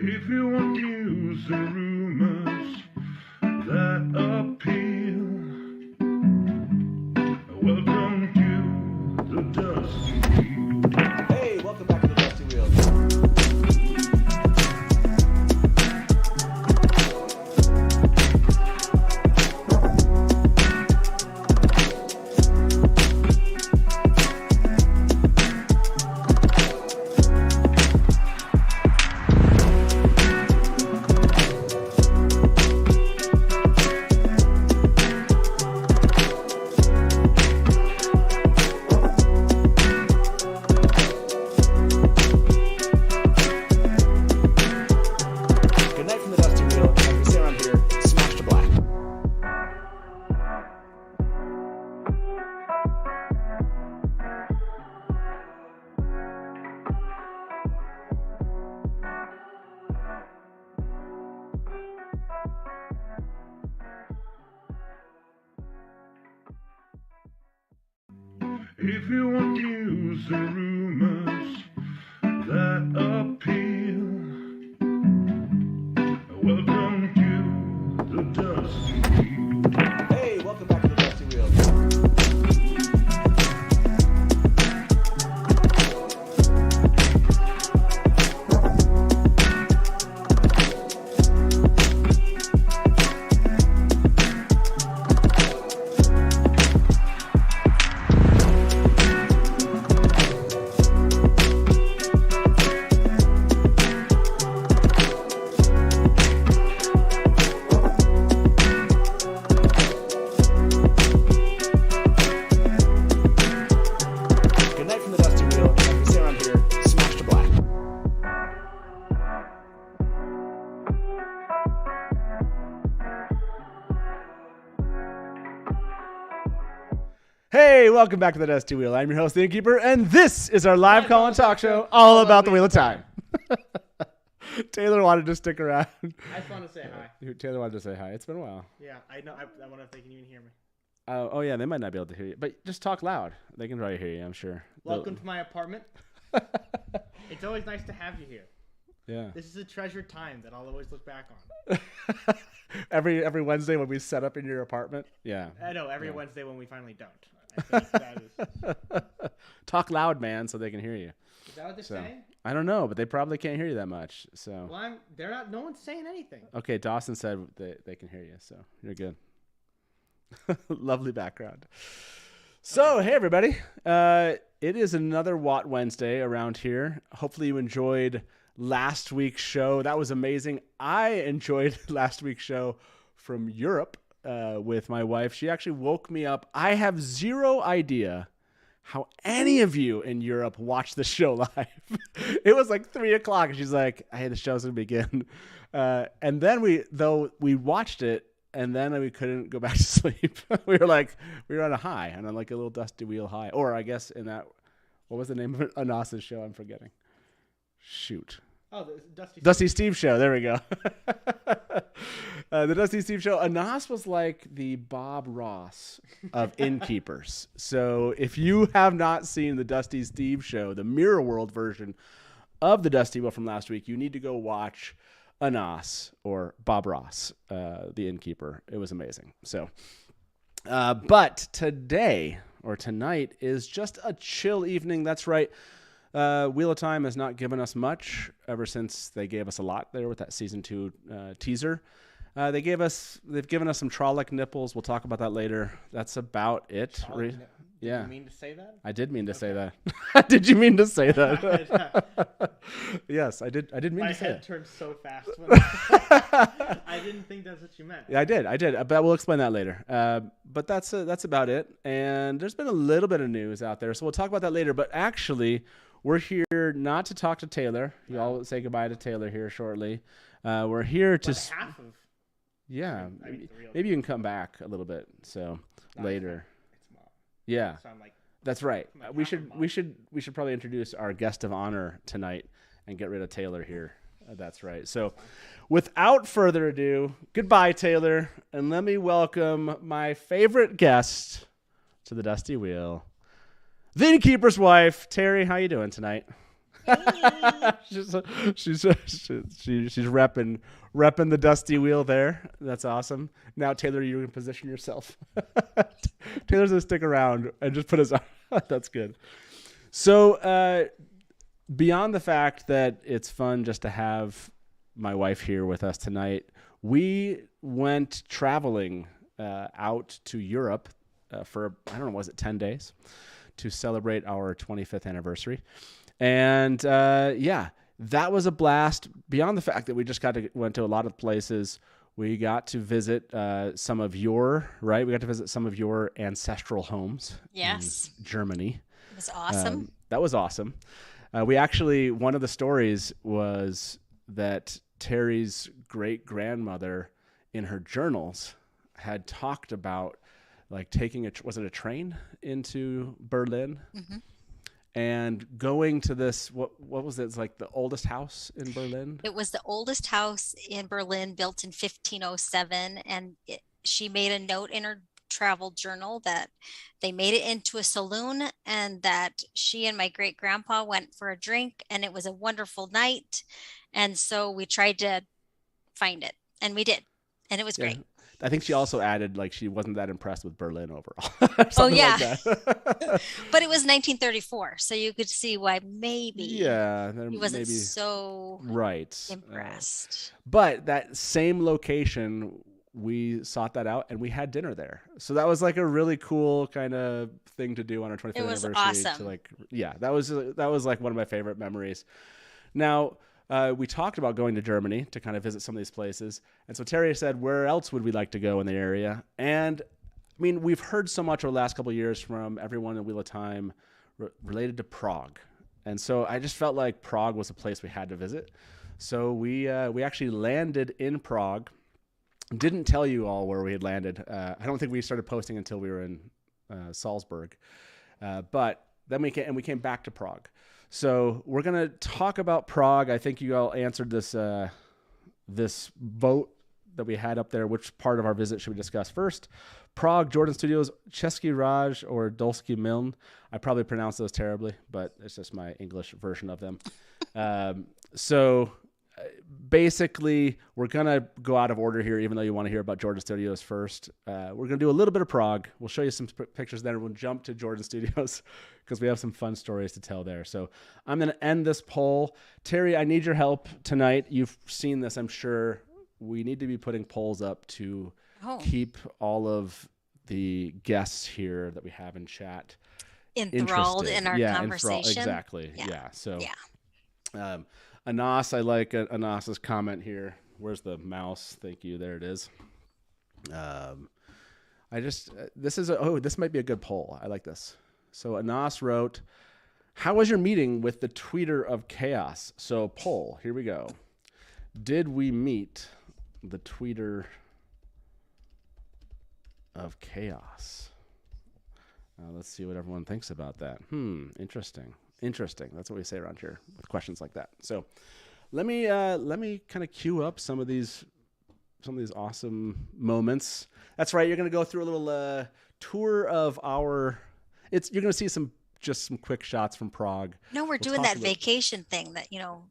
If you want news and rumors that appeal, welcome to the Dusty Wheel. Hey, welcome back to the Dusty Wheel. If you want news and rumors that appeal, welcome to the Dusty Wheel. Hey, welcome back to the Dusty Wheel. Hey, welcome back to the Dusty Wheel. I'm your host, the Innkeeper, and this is our live call and talk show all about the Wheel of Time. Taylor wanted to stick around. I just want to say hi. Taylor wanted to say hi. It's been a while. Yeah, I know. I wonder if they can even hear me. Oh, yeah, they might not be able to hear you, but just talk loud. They can probably hear you, I'm sure. Welcome to my apartment. It's always nice to have you here. Yeah. This is a treasured time that I'll always look back on. every Wednesday when we set up in your apartment? Yeah. I know, every Wednesday when we finally don't. I think that is... Talk loud, man, so they can hear you. Is that what they're saying? I don't know, but they probably can't hear you that much. So. Well, they're not. No one's saying anything. Okay, Dawson said they can hear you, so you're good. Lovely background. So, hey, everybody. It is another Watt Wednesday around here. Hopefully you enjoyed last week's show. That was amazing. I enjoyed last week's show from Europe with my wife. She actually woke me up. I have zero idea how any of you in Europe watch the show live. It was like 3:00 and she's like, hey, the show's going to begin. And then we watched it and then we couldn't go back to sleep. we were on a high and on like a little Dusty Wheel high. Or I guess in that, what was the name of Anas's show? I'm forgetting. Shoot. Oh, the Dusty Steve show. There we go. The Dusty Steve show. Anas was like the Bob Ross of Innkeepers. So if you have not seen the Dusty Steve show, the Mirror World version of the Dusty Wheel from last week, you need to go watch Anas or Bob Ross, the Innkeeper. It was amazing. So, but today or tonight is just a chill evening. That's right. Wheel of Time has not given us much ever since they gave us a lot there with that season 2 teaser. They've given us some Trolloc nipples. We'll talk about that later. That's about it. Yeah. Did you mean to say that? I did mean to say that. Did you mean to say that? Yes, I did. I did mean to say it. My head turned so fast. I didn't think that's what you meant. Yeah, I did. But we'll explain that later. But that's about it. And there's been a little bit of news out there, so we'll talk about that later. But actually, we're here not to talk to Taylor. You all say goodbye to Taylor here shortly. We're here to... half of... Yeah. Maybe you can come back a little bit. So later. It's mom. Yeah. So I'm like... That's right. We should probably introduce our guest of honor tonight and get rid of Taylor here. That's right. So without further ado, goodbye, Taylor. And let me welcome my favorite guest to the Dusty Wheel, the Innkeeper's wife. Terry, how you doing tonight? she's repping the dusty wheel there. That's awesome. Now, Taylor, you can position yourself. Taylor's gonna stick around and just put his arm. That's good. So, beyond the fact that it's fun just to have my wife here with us tonight, we went traveling out to Europe for, I don't know, was it 10 days to celebrate our 25th anniversary. And that was a blast. Beyond the fact that we just went to a lot of places, we got to visit some of your ancestral homes. Yes. In Germany. It was awesome. That was awesome. We actually, one of the stories was that Terry's great-grandmother in her journals had talked about like taking a train into Berlin and going to this, what was it? It's like the oldest house in Berlin. It was the oldest house in Berlin, built in 1507. And she made a note in her travel journal that they made it into a saloon and that she and my great grandpa went for a drink and it was a wonderful night. And so we tried to find it and we did. And it was great. I think she also added like she wasn't that impressed with Berlin overall. Oh yeah. Like but it was 1934, so you could see why maybe he wasn't so impressed. But that same location, we sought that out and we had dinner there. So that was like a really cool kind of thing to do on our 25th anniversary. Awesome. That was like one of my favorite memories. Now, we talked about going to Germany to kind of visit some of these places. And so Terry said, where else would we like to go in the area? And I mean, we've heard so much over the last couple of years from everyone in Wheel of Time related to Prague. And so I just felt like Prague was a place we had to visit. So we actually landed in Prague. Didn't tell you all where we had landed. I don't think we started posting until we were in Salzburg. But then we came back to Prague. So we're going to talk about Prague. I think you all answered this vote that we had up there. Which part of our visit should we discuss first? Prague, Jordan Studios, Český Ráj, or Dolsky Mlyn. I probably pronounced those terribly, but it's just my English version of them. So basically, we're going to go out of order here, even though you want to hear about Jordan Studios first. We're going to do a little bit of Prague. We'll show you some pictures then. We'll jump to Jordan Studios because we have some fun stories to tell there. So I'm going to end this poll. Terry, I need your help tonight. You've seen this, I'm sure. We need to be putting polls up to keep all of the guests here that we have in chat enthralled in our conversation. Exactly. Yeah. So, Anas, I like Anas's comment here. Where's the mouse? Thank you. There it is. This might be a good poll. I like this. So Anas wrote, how was your meeting with the tweeter of chaos? So poll, here we go. Did we meet the tweeter of chaos? Let's see what everyone thinks about that. Interesting. That's what we say around here with questions like that. So let me kind of queue up some of these awesome moments. That's right. You're going to go through a little tour of you're going to see some quick shots from Prague. No, we're doing that vacation thing that,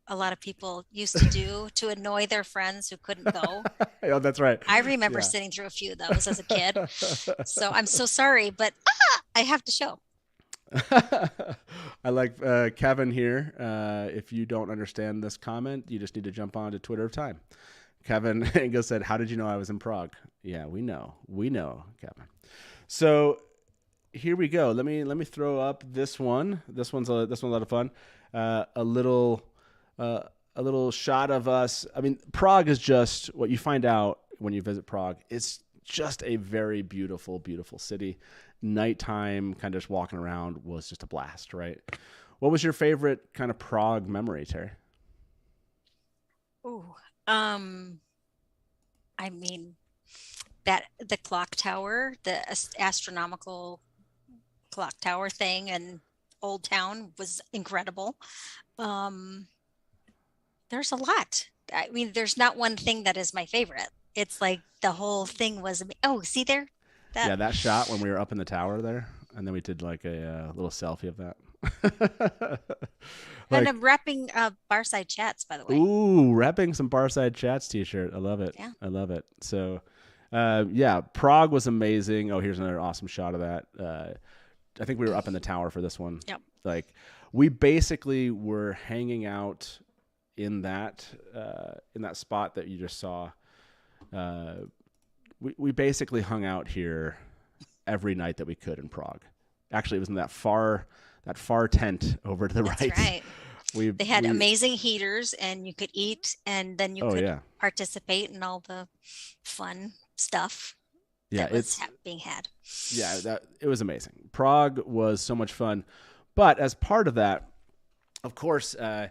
a lot of people used to do to annoy their friends who couldn't go. Yeah, that's right. I remember sitting through a few of those as a kid. So I'm so sorry, but I have to show. I like Kevin here. If you don't understand this comment, you just need to jump on to Twitter of Time. Kevin Ingo said, how did you know I was in Prague? Yeah, we know, Kevin. So here we go. Let me throw up this one. This one's a lot of fun. A little shot of us. I mean, Prague is just what you find out when you visit Prague. It's just a very beautiful, beautiful city. Nighttime, kind of just walking around was just a blast, right? What was your favorite kind of Prague memory, Terry? I mean, the clock tower, the astronomical clock tower thing and Old Town was incredible. There's a lot. I mean, there's not one thing that is my favorite. It's like the whole thing was, see there? That shot when we were up in the tower there, and then we did like a little selfie of that. And I'm wrapping Barside Chats, by the way. Ooh, wrapping some Barside Chats t-shirt. I love it. Yeah. I love it. So, yeah, Prague was amazing. Oh, here's another awesome shot of that. I think we were up in the tower for this one. Yep. Like, we basically were hanging out in that spot that you just saw. We basically hung out here every night that we could in Prague. Actually, it was in that far tent over to the right. That's right. They had we- amazing heaters, and you could eat, and then you could yeah. participate in all the fun stuff Yeah, that was being had. Yeah, it was amazing. Prague was so much fun. But as part of that, of course, I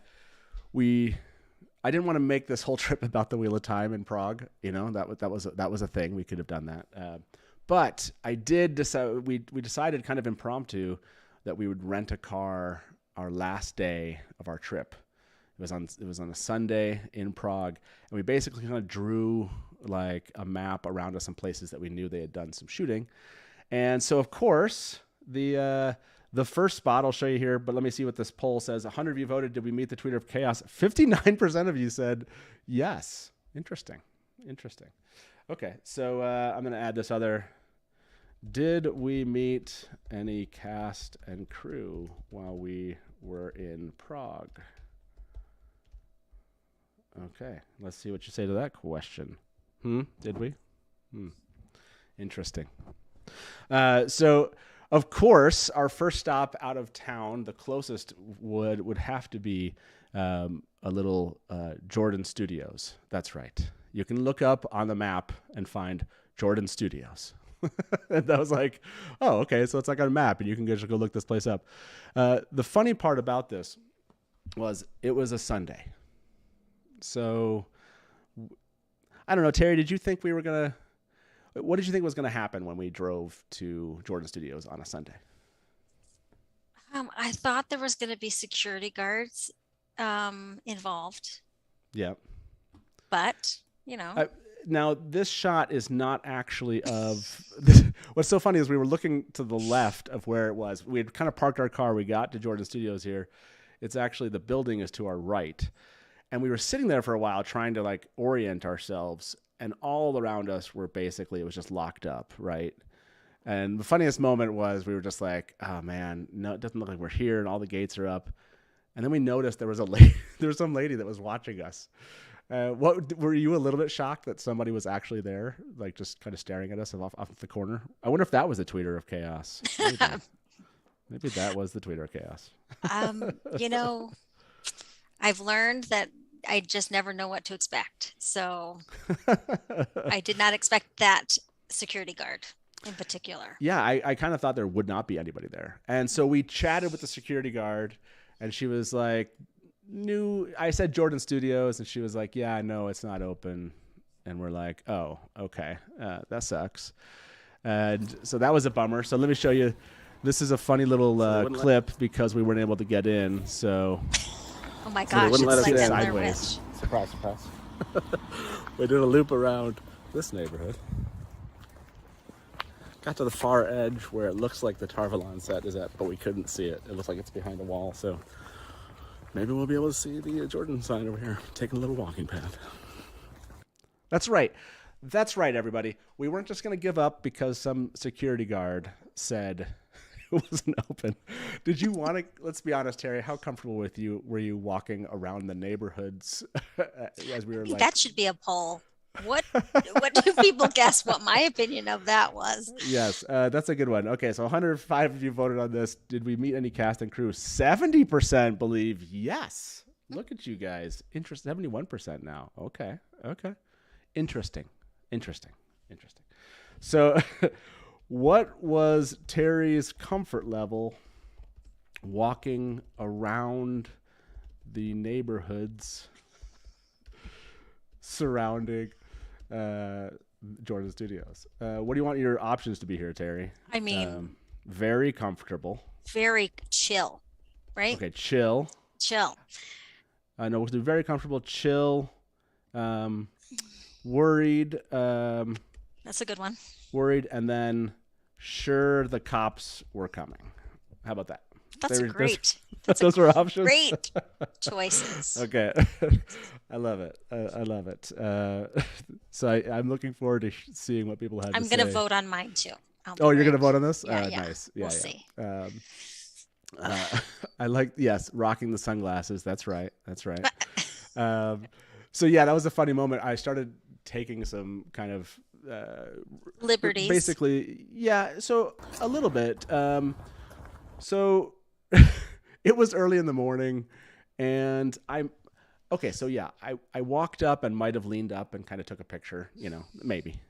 didn't want to make this whole trip about the Wheel of Time in Prague. You know, that was a thing. We could have done that. But I did decide. We decided kind of impromptu that we would rent a car our last day of our trip. It was on a Sunday in Prague, and we basically kind of drew like a map around us some places that we knew they had done some shooting. And so, of course, the first spot I'll show you here, but let me see what this poll says. 100 of you voted. Did we meet the Tweeter of Chaos? 59% of you said yes. Interesting. Okay, so I'm going to add this other. Did we meet any cast and crew while we were in Prague? Okay, let's see what you say to that question. Did we? Interesting. So, of course, our first stop out of town, the closest would have to be a little Jordan Studios. That's right. You can look up on the map and find Jordan Studios. And I was like, oh, okay, so it's like on a map, and you can just go look this place up. The funny part about this was it was a Sunday. So, I don't know, Terry, did you think what did you think was going to happen when we drove to Jordan Studios on a Sunday? I thought there was going to be security guards involved. Yeah. But, you know. Now, this shot is not actually of... What's so funny is we were looking to the left of where it was. We had kind of parked our car. We got to Jordan Studios here. It's actually, the building is to our right. And we were sitting there for a while trying to like orient ourselves. And all around us were basically, it was just locked up, right? And the funniest moment was we were just like, oh man, no, it doesn't look like we're here, and all the gates are up. And then we noticed there was some lady that was watching us. What were you a little bit shocked that somebody was actually there, like just kind of staring at us off the corner? I wonder if that was the Tweeter of Chaos. Maybe that was the Tweeter of Chaos. You know, I've learned that I just never know what to expect. So I did not expect that security guard in particular. Yeah, I kind of thought there would not be anybody there. And so we chatted with the security guard, and she was like, I said Jordan Studios, and she was like, yeah, no, it's not open. And we're like, oh, okay, that sucks. And so that was a bummer. So let me show you. This is a funny little clip because we weren't able to get in. So... Oh my gosh, it's like that sideways. Surprise. We did a loop around this neighborhood. Got to the far edge where it looks like the Tarvalon set is at, but we couldn't see it. It looks like it's behind a wall, so maybe we'll be able to see the Jordan sign over here. Taking a little walking path. That's right, everybody. We weren't just going to give up because some security guard said it wasn't open. Did you want to, let's be honest, Terry, how comfortable were you walking around the neighborhoods as we were like... That should be a poll. What do people guess what my opinion of that was? Yes, that's a good one. Okay, so 105 of you voted on this. Did we meet any cast and crew? 70% believe yes. Look at you guys. 71% now. Okay. Interesting. So... What was Terry's comfort level walking around the neighborhoods surrounding Jordan Studios? What do you want your options to be here, Terry? I mean, very comfortable. Very chill, right? Okay, chill. No, we'll do very comfortable, chill, worried. That's a good one. Worried, and then sure the cops were coming. How about that? That's great. Those were options. Great choices. Okay. I love it. I love it. So I'm looking forward to seeing what people have to say. I'm going to vote on mine too. You're going to vote on this? Yeah, Nice. Yeah, we'll see. I like, yes, rocking the sunglasses. That's right. So yeah, that was a funny moment. I started taking some kind of liberties. Basically, yeah. So a little bit. So it was early in the morning, and so yeah, I walked up and might have leaned up and kind of took a picture, maybe.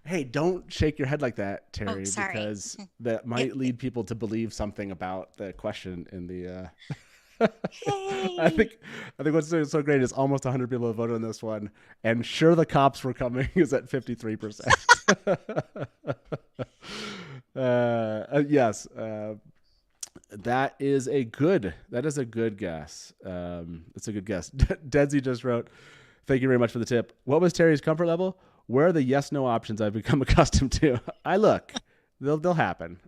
Hey, don't shake your head like that, Terry, because that might lead people to believe something about the question in the. Hey. I think what's so great is almost 100 people have voted on this one, and sure the cops were coming is at 53%. Yes, that is a good guess. It's a good guess. Dedsy just wrote, "Thank you very much for the tip. What was Terry's comfort level? Where are the yes/no options I've become accustomed to?" They'll happen.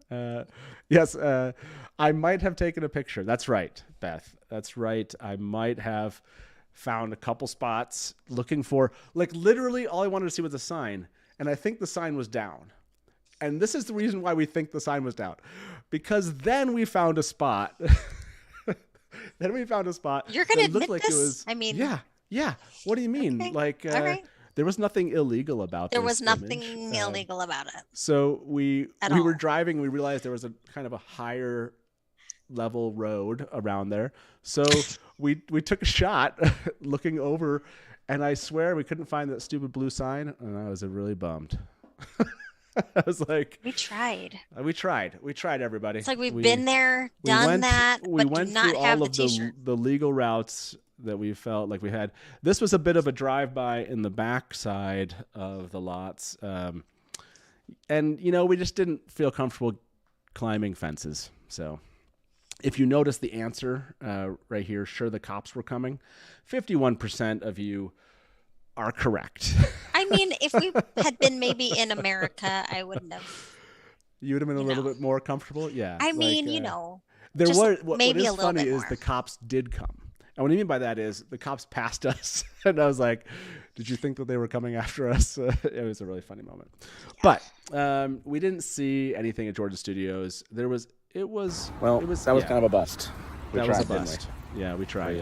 Yes, I might have taken a picture. That's right, Beth. That's right. I might have found a couple spots looking for, literally all I wanted to see was a sign, and I think the sign was down. And this is the reason why we think the sign was down, because then we found a spot. You're going to admit this? It was, I mean, yeah. What do you mean? Okay. All right. There was nothing illegal about There this was nothing image. illegal about it. So we all. were driving. We realized there was a kind of a higher level road around there. So we took a shot looking over, and I swear we couldn't find that stupid blue sign, and I was really bummed. I was like, we tried. We tried, everybody. It's like we've been there, done that, but do not have the T-shirt. The legal routes that we felt like we had. This was a bit of a drive-by in the backside of the lots. And, we just didn't feel comfortable climbing fences. So if you notice the answer right here, sure the cops were coming, 51% of you are correct. I mean, if we had been maybe in America, I wouldn't have. You would have been a little bit more comfortable? Yeah. I mean, there just was, what maybe is a little funny bit is more. The cops did come. And what I mean by that is the cops passed us. And I was like, did you think that they were coming after us? It was a really funny moment. Yeah. But we didn't see anything at Georgia Studios. That was kind of a bust. That was a bust. Yeah, we tried.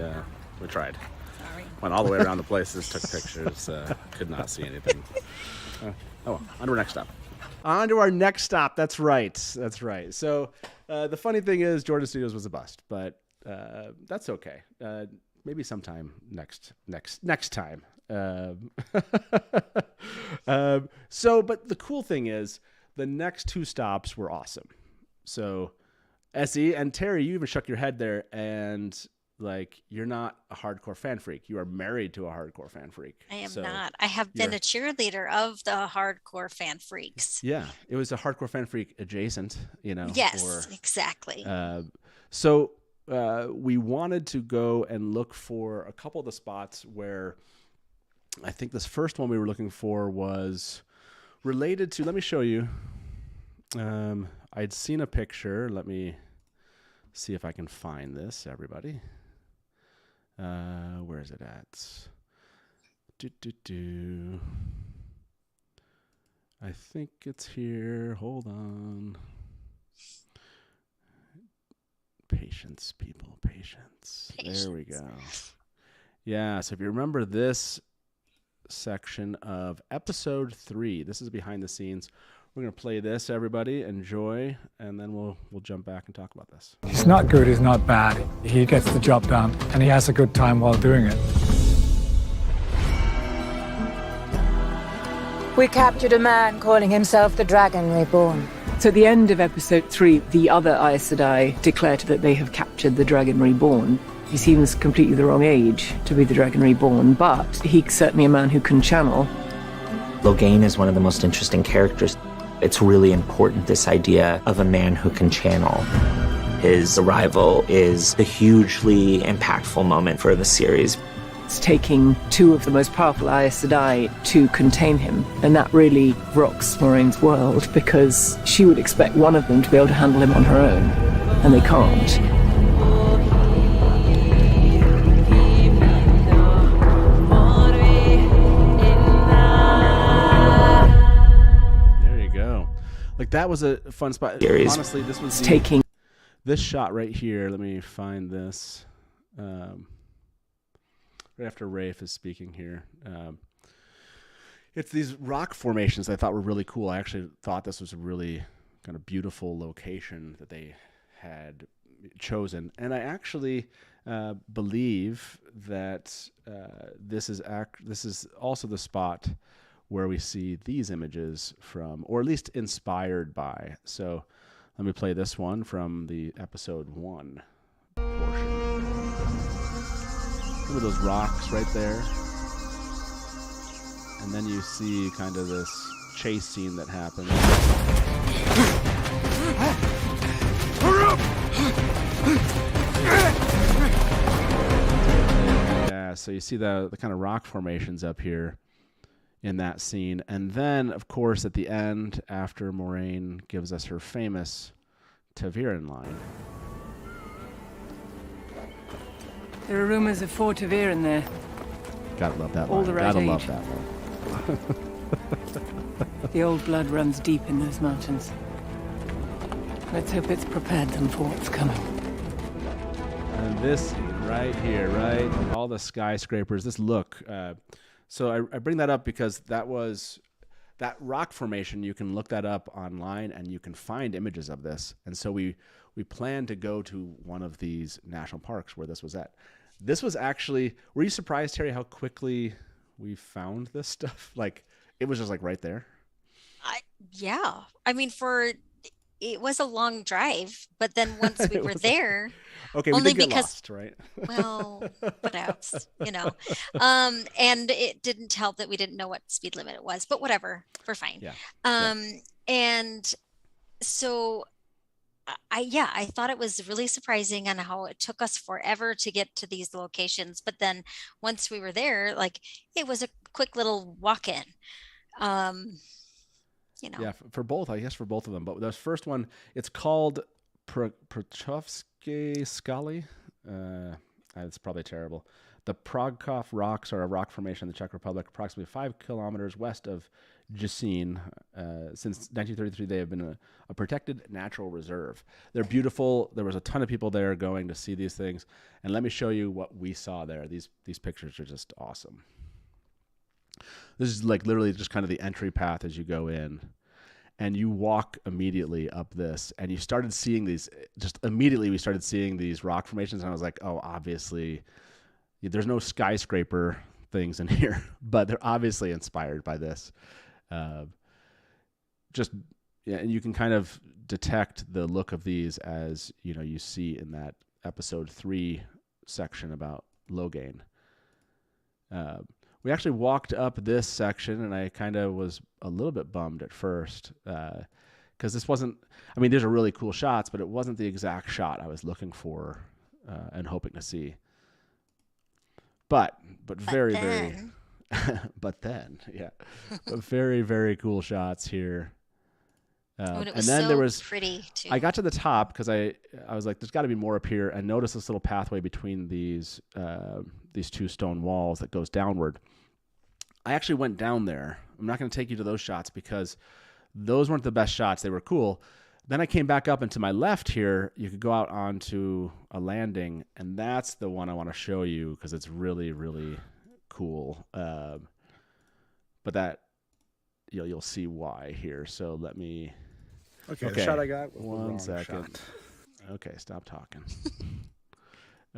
We tried. Sorry. Went all the way around the places, took pictures, could not see anything. On to our next stop. On to our next stop. That's right. So the funny thing is Georgia Studios was a bust, but that's okay. Maybe sometime next time. But the cool thing is the next two stops were awesome. So Essie and Terry, you even shook your head there, and you're not a hardcore fan freak. You are married to a hardcore fan freak. I am not. I have been a cheerleader of the hardcore fan freaks. Yeah, it was a hardcore fan freak adjacent, Yes, exactly. So we wanted to go and look for a couple of the spots where I think this first one we were looking for was related to, let me show you. I'd seen a picture. Let me see if I can find this, everybody. Where is it at? I think it's here. Hold on. Patience, people. Patience. There we go. Yeah, so if you remember this section of episode 3, this is behind the scenes. We're going to play this, everybody. Enjoy, and then we'll jump back and talk about this. He's not good, he's not bad. He gets the job done, and he has a good time while doing it. We captured a man calling himself the Dragon Reborn. So at the end of episode 3, the other Aes Sedai declared that they have captured the Dragon Reborn. He seems completely the wrong age to be the Dragon Reborn, but he's certainly a man who can channel. Logain is one of the most interesting characters. It's really important, this idea of a man who can channel. His arrival is a hugely impactful moment for the series. It's taking two of the most powerful Aes Sedai to contain him, and that really rocks Moiraine's world, because she would expect one of them to be able to handle him on her own, and they can't. There you go. Like, that was a fun spot. Honestly, this was taking this shot right here. Let me find this. Right after Rafe is speaking here. It's these rock formations I thought were really cool. I actually thought this was a really kind of beautiful location that they had chosen. And I actually believe that this is also the spot where we see these images from, or at least inspired by. So let me play this one from the episode 1 portion. Look at those rocks right there. And then you see kind of this chase scene that happens. Yeah, so you see the kind of rock formations up here in that scene. And then, of course, at the end, after Moiraine gives us her famous Taviran line. There are rumors of 4 Taviran there. Gotta love that All line. the right Gotta age. love that one. The old blood runs deep in those mountains. Let's hope it's prepared them for what's coming. And this right here, right? All the skyscrapers, this look. So I bring that up because that rock formation, you can look that up online and you can find images of this. And so we plan to go to one of these national parks where this was at. This was actually, were you surprised, Terry, how quickly we found this stuff? Like, it was just like right there. Yeah. I mean, it was a long drive, but then once we were there, okay, we only did get because lost, right? well, what else, and it didn't help that we didn't know what speed limit it was, but whatever, we're fine. Yeah. And so I thought it was really surprising on how it took us forever to get to these locations. But then once we were there, like, it was a quick little walk in. Yeah, for both, I guess for both of them. But this first one, it's called Prachovsky Skaly. It's probably terrible. The Prague rocks are a rock formation in the Czech Republic, approximately 5 kilometers west of Jičín. Since 1933, they have been a protected natural reserve. They're beautiful. There was a ton of people there going to see these things. And let me show you what we saw there. These pictures are just awesome. This is like literally just kind of the entry path as you go in. And you walk immediately up this, and you started seeing these, just immediately we started seeing these rock formations, and I was like, oh, obviously, there's no skyscraper things in here, but they're obviously inspired by this. And you can kind of detect the look of these as, you see in that episode 3 section about Loghain. We actually walked up this section, and I kind of was a little bit bummed at first because this wasn't, these are really cool shots, but it wasn't the exact shot I was looking for and hoping to see. But very, but very, very cool shots here. and then there was pretty too. I got to the top because I was like, there's got to be more up here, and notice this little pathway between these 2 stone walls that goes downward. I actually went down there. I'm not going to take you to those shots because those weren't the best shots. They were cool. Then I came back up, and to my left here, you could go out onto a landing, and that's the one I want to show you because it's really, really cool. But that you'll see why here. So let me. Okay, the shot I got was one the wrong second. shot. Okay, stop talking.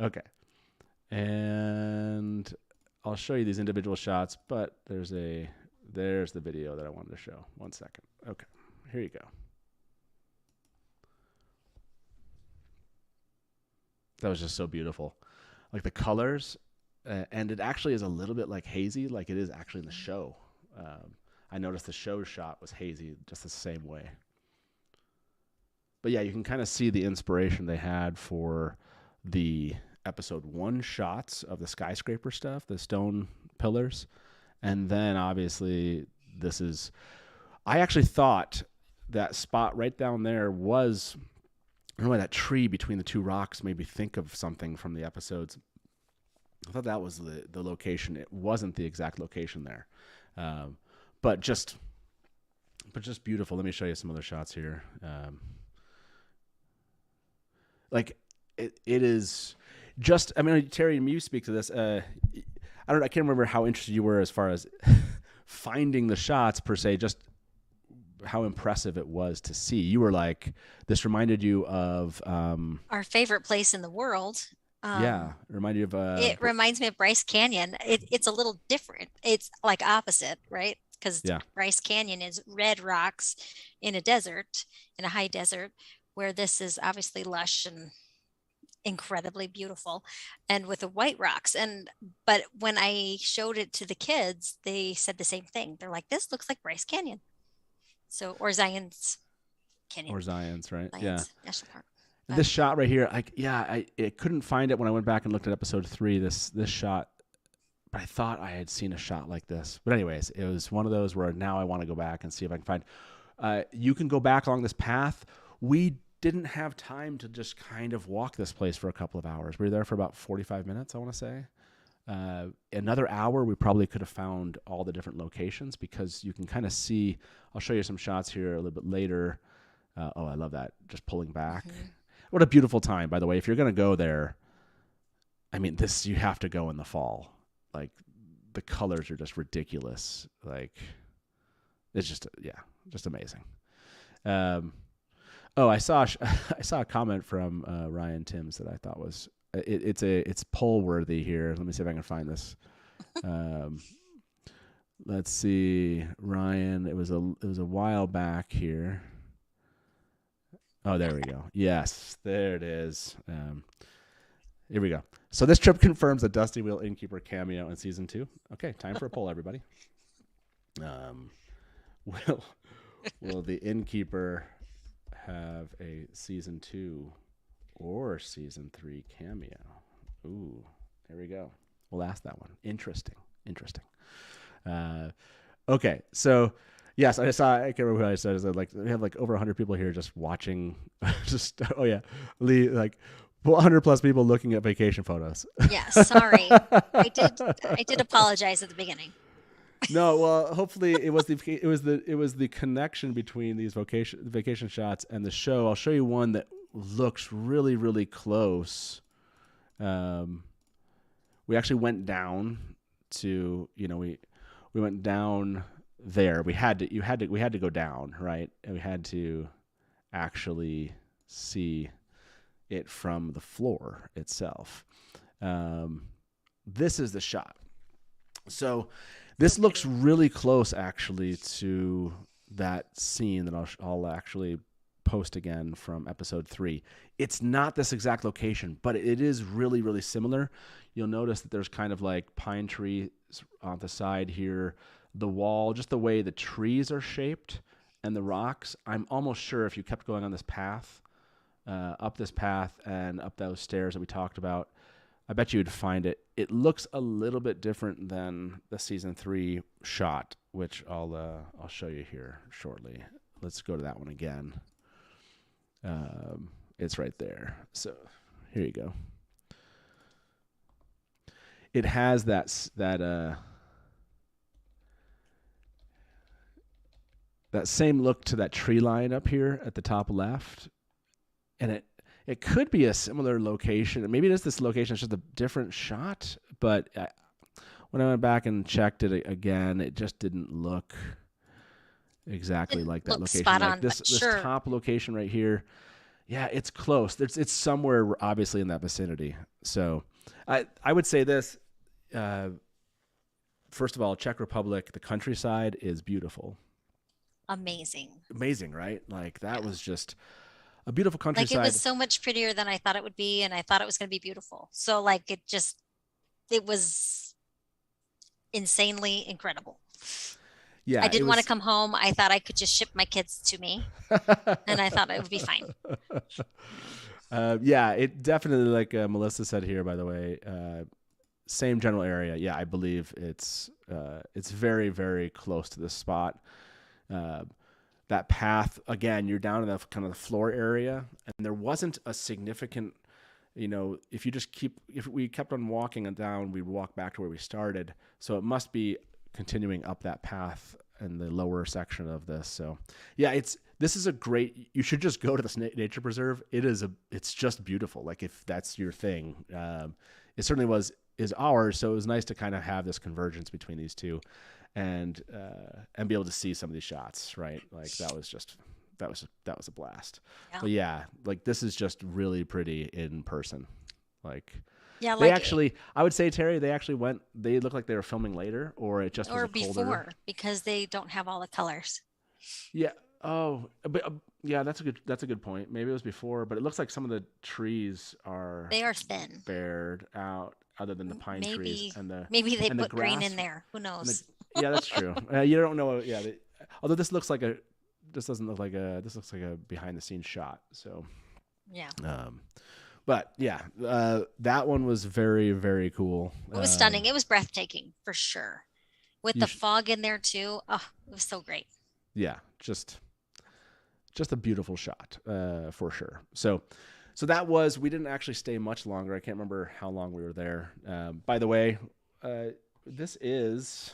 Okay, and I'll show you these individual shots, but there's the video that I wanted to show. 1 second. Okay, here you go. That was just so beautiful. Like the colors, and it actually is a little bit like hazy, like it is actually in the show. I noticed the show shot was hazy just the same way. But yeah, you can kind of see the inspiration they had for the episode 1 shots of the skyscraper stuff, the stone pillars. And then obviously this is, I actually thought that spot right down there was, I don't know why that tree between the 2 rocks made me think of something from the episodes. I thought that was the location. It wasn't the exact location there. But just beautiful. Let me show you some other shots here. Like it is just, I mean, Terry, you speak to this. I can't remember how interested you were as far as finding the shots per se, just how impressive it was to see. You were like, this reminded you of our favorite place in the world. Yeah, remind you of. It reminds me of Bryce Canyon. It's a little different. It's like opposite, right? Because Bryce Canyon is red rocks in a desert, in a high desert, where this is obviously lush and incredibly beautiful, and with the white rocks. But when I showed it to the kids, they said the same thing. They're like, "This looks like Bryce Canyon." So, or Zion's Canyon. Or Zion's, right? Zion's National Park. This shot right here, I couldn't find it when I went back and looked at episode 3. This shot, but I thought I had seen a shot like this. But anyways, it was one of those where now I want to go back and see if I can find. You can go back along this path. We didn't have time to just kind of walk this place for a couple of hours. We were there for about 45 minutes, I want to say. Another hour, we probably could have found all the different locations, because you can kind of see. I'll show you some shots here a little bit later. I love that, just pulling back. Mm-hmm. What a beautiful time, by the way. If you're going to go there, I mean, you have to go in the fall. Like, the colors are just ridiculous. Like, it's just amazing. I saw a comment from Ryan Timms that I thought was it's poll worthy here. Let me see if I can find this. Let's see, Ryan. It was a while back here. Oh, there we go. Yes, there it is. Here we go. So this trip confirms the Dusty Wheel Innkeeper cameo in season 2. Okay, time for a poll, everybody. Will the Innkeeper have a season 2 or season 3 cameo? Ooh, there we go. We'll ask that one. Interesting. Okay, so yes, I can't remember who I said. We have like over 100 people here just watching. Lee, like 100 plus people looking at vacation photos. Yeah, sorry. I did apologize at the beginning. No, well, hopefully it was the connection between these vacation shots and the show. I'll show you one that looks really, really close. We actually went down to, we went down there. We had to go down, right? And we had to actually see it from the floor itself. This is the shot. So this looks really close, actually, to that scene that I'll actually post again from episode 3. It's not this exact location, but it is really, really similar. You'll notice that there's kind of like pine trees on the side here. The wall, just the way the trees are shaped and the rocks. I'm almost sure if you kept going on this path, up this path and up those stairs that we talked about, I bet you would find it. It looks a little bit different than the season 3 shot, which I'll show you here shortly. Let's go to that one again. It's right there. So here you go. It has that same look to that tree line up here at the top left, and it could be a similar location. Maybe it is this location. It's just a different shot. But when I went back and checked it again, it just didn't look exactly like that location. Spot like on, this sure. Top location right here. Yeah, it's close. It's somewhere obviously in that vicinity. So I would say this. First of all, Czech Republic, the countryside is beautiful. Amazing, right? Like that was just a beautiful countryside. Like it was so much prettier than I thought it would be, and I thought it was going to be beautiful. So like it was insanely incredible. Yeah, I didn't want to come home. I thought I could just ship my kids to me, and I thought it would be fine. Yeah, it definitely, like Melissa said here, by the way, same general area. Yeah, I believe it's very, very close to this spot. That path, again, you're down in the kind of the floor area, and there wasn't a significant, if we kept on walking and down, we'd walk back to where we started. So it must be continuing up that path in the lower section of this. So yeah, this is a great, you should just go to this nature preserve. It's just beautiful. Like if that's your thing, it certainly is ours. So it was nice to kind of have this convergence between these two and be able to see some of these shots, right? Like that was a blast. Yeah. But yeah, like this is just really pretty in person. Like yeah, they actually, I would say, Terry, they look like they were filming later, or it just was before colder. Because they don't have all the colors. Yeah. Oh, but yeah, that's a good point. Maybe it was before, but it looks like some of the trees are thin, bared out, other than the pine trees and maybe they put grass, green in there. Who knows? Yeah, that's true. You don't know. Yeah. Although this looks like this looks like a behind the scenes shot. So yeah. But yeah, that one was very, very cool. It was stunning. It was breathtaking for sure. With the fog in there too. Oh, it was so great. Yeah. Just a beautiful shot, for sure. So that was, we didn't actually stay much longer. I can't remember how long we were there. By the way, this is,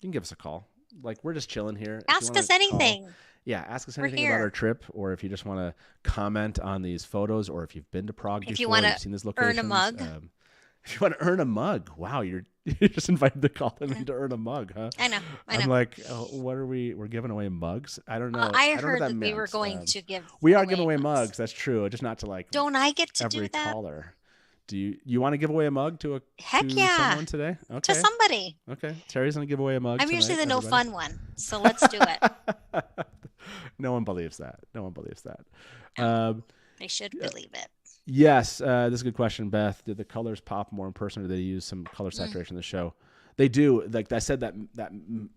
you can give us a call. Like, we're just chilling here. Ask us anything. Yeah, ask us anything about our trip, or if you just want to comment on these photos, or if you've been to Prague before, if you want you've seen these locations. Earn a mug. If you want to earn a mug, wow, you're just invited to call them in to earn a mug, huh? I know. I'm like, what are we're giving away mugs? I don't know. I don't heard know that meant. we were going to give. We are giving away mugs. That's true. Just not to like. Don't I get to every do that? caller? Do you want to give away a mug to someone today? Okay. To somebody. Okay. Terry's gonna give away a mug. I'm tonight, usually the everybody. no fun one, so let's do it. No one believes that. They should believe it. Yes, this is a good question, Beth. Did the colors pop more in person, or did they use some color saturation in the show? They do. Like I said, that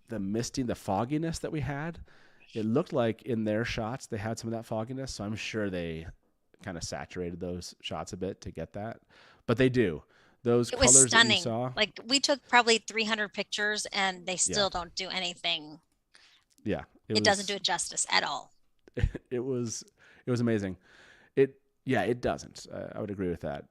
the misty, the fogginess that we had, it looked like in their shots they had some of that fogginess. So I'm sure they kind of saturated those shots a bit to get that. But they do. Those it colors was stunning. that you saw. Like we took probably 300 pictures, and they still don't do anything. Yeah, it doesn't do it justice at all. It was amazing. It doesn't. I would agree with that.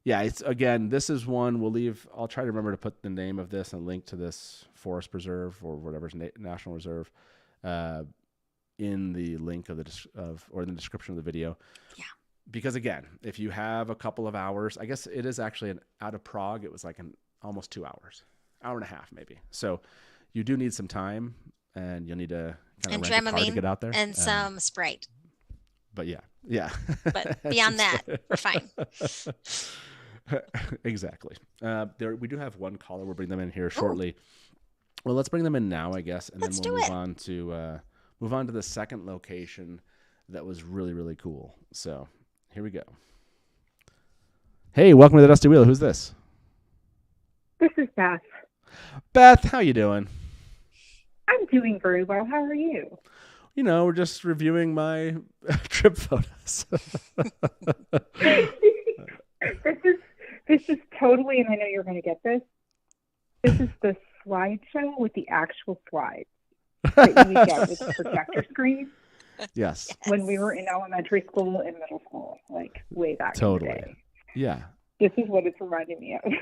It's again, this is one we'll leave. I'll try to remember to put the name of this and link to this forest preserve or whatever's national reserve in the link of or in the description of the video. Yeah. Because again, if you have a couple of hours, I guess it is actually out of Prague. It was like almost 2 hours, hour and a half maybe. So you do need some time, and you'll need to kind of rent a car to get out there and some Sprite. But yeah. But beyond that, we're fine. Exactly. We do have one caller. We'll bring them in here shortly. Well, let's bring them in now, I guess, and then we'll move on to the second location that was really, really cool. So here we go. Hey, welcome to the Dusty Wheel. Who's this? This is Beth. Beth, how you doing? I'm doing very well. How are you? We're just reviewing my trip photos. This is totally, and I know you're going to get this. This is the slideshow with the actual slides that you get with the projector screen. Yes. When we were in elementary school and middle school, like way back in the day. Yeah. This is what it's reminding me of. And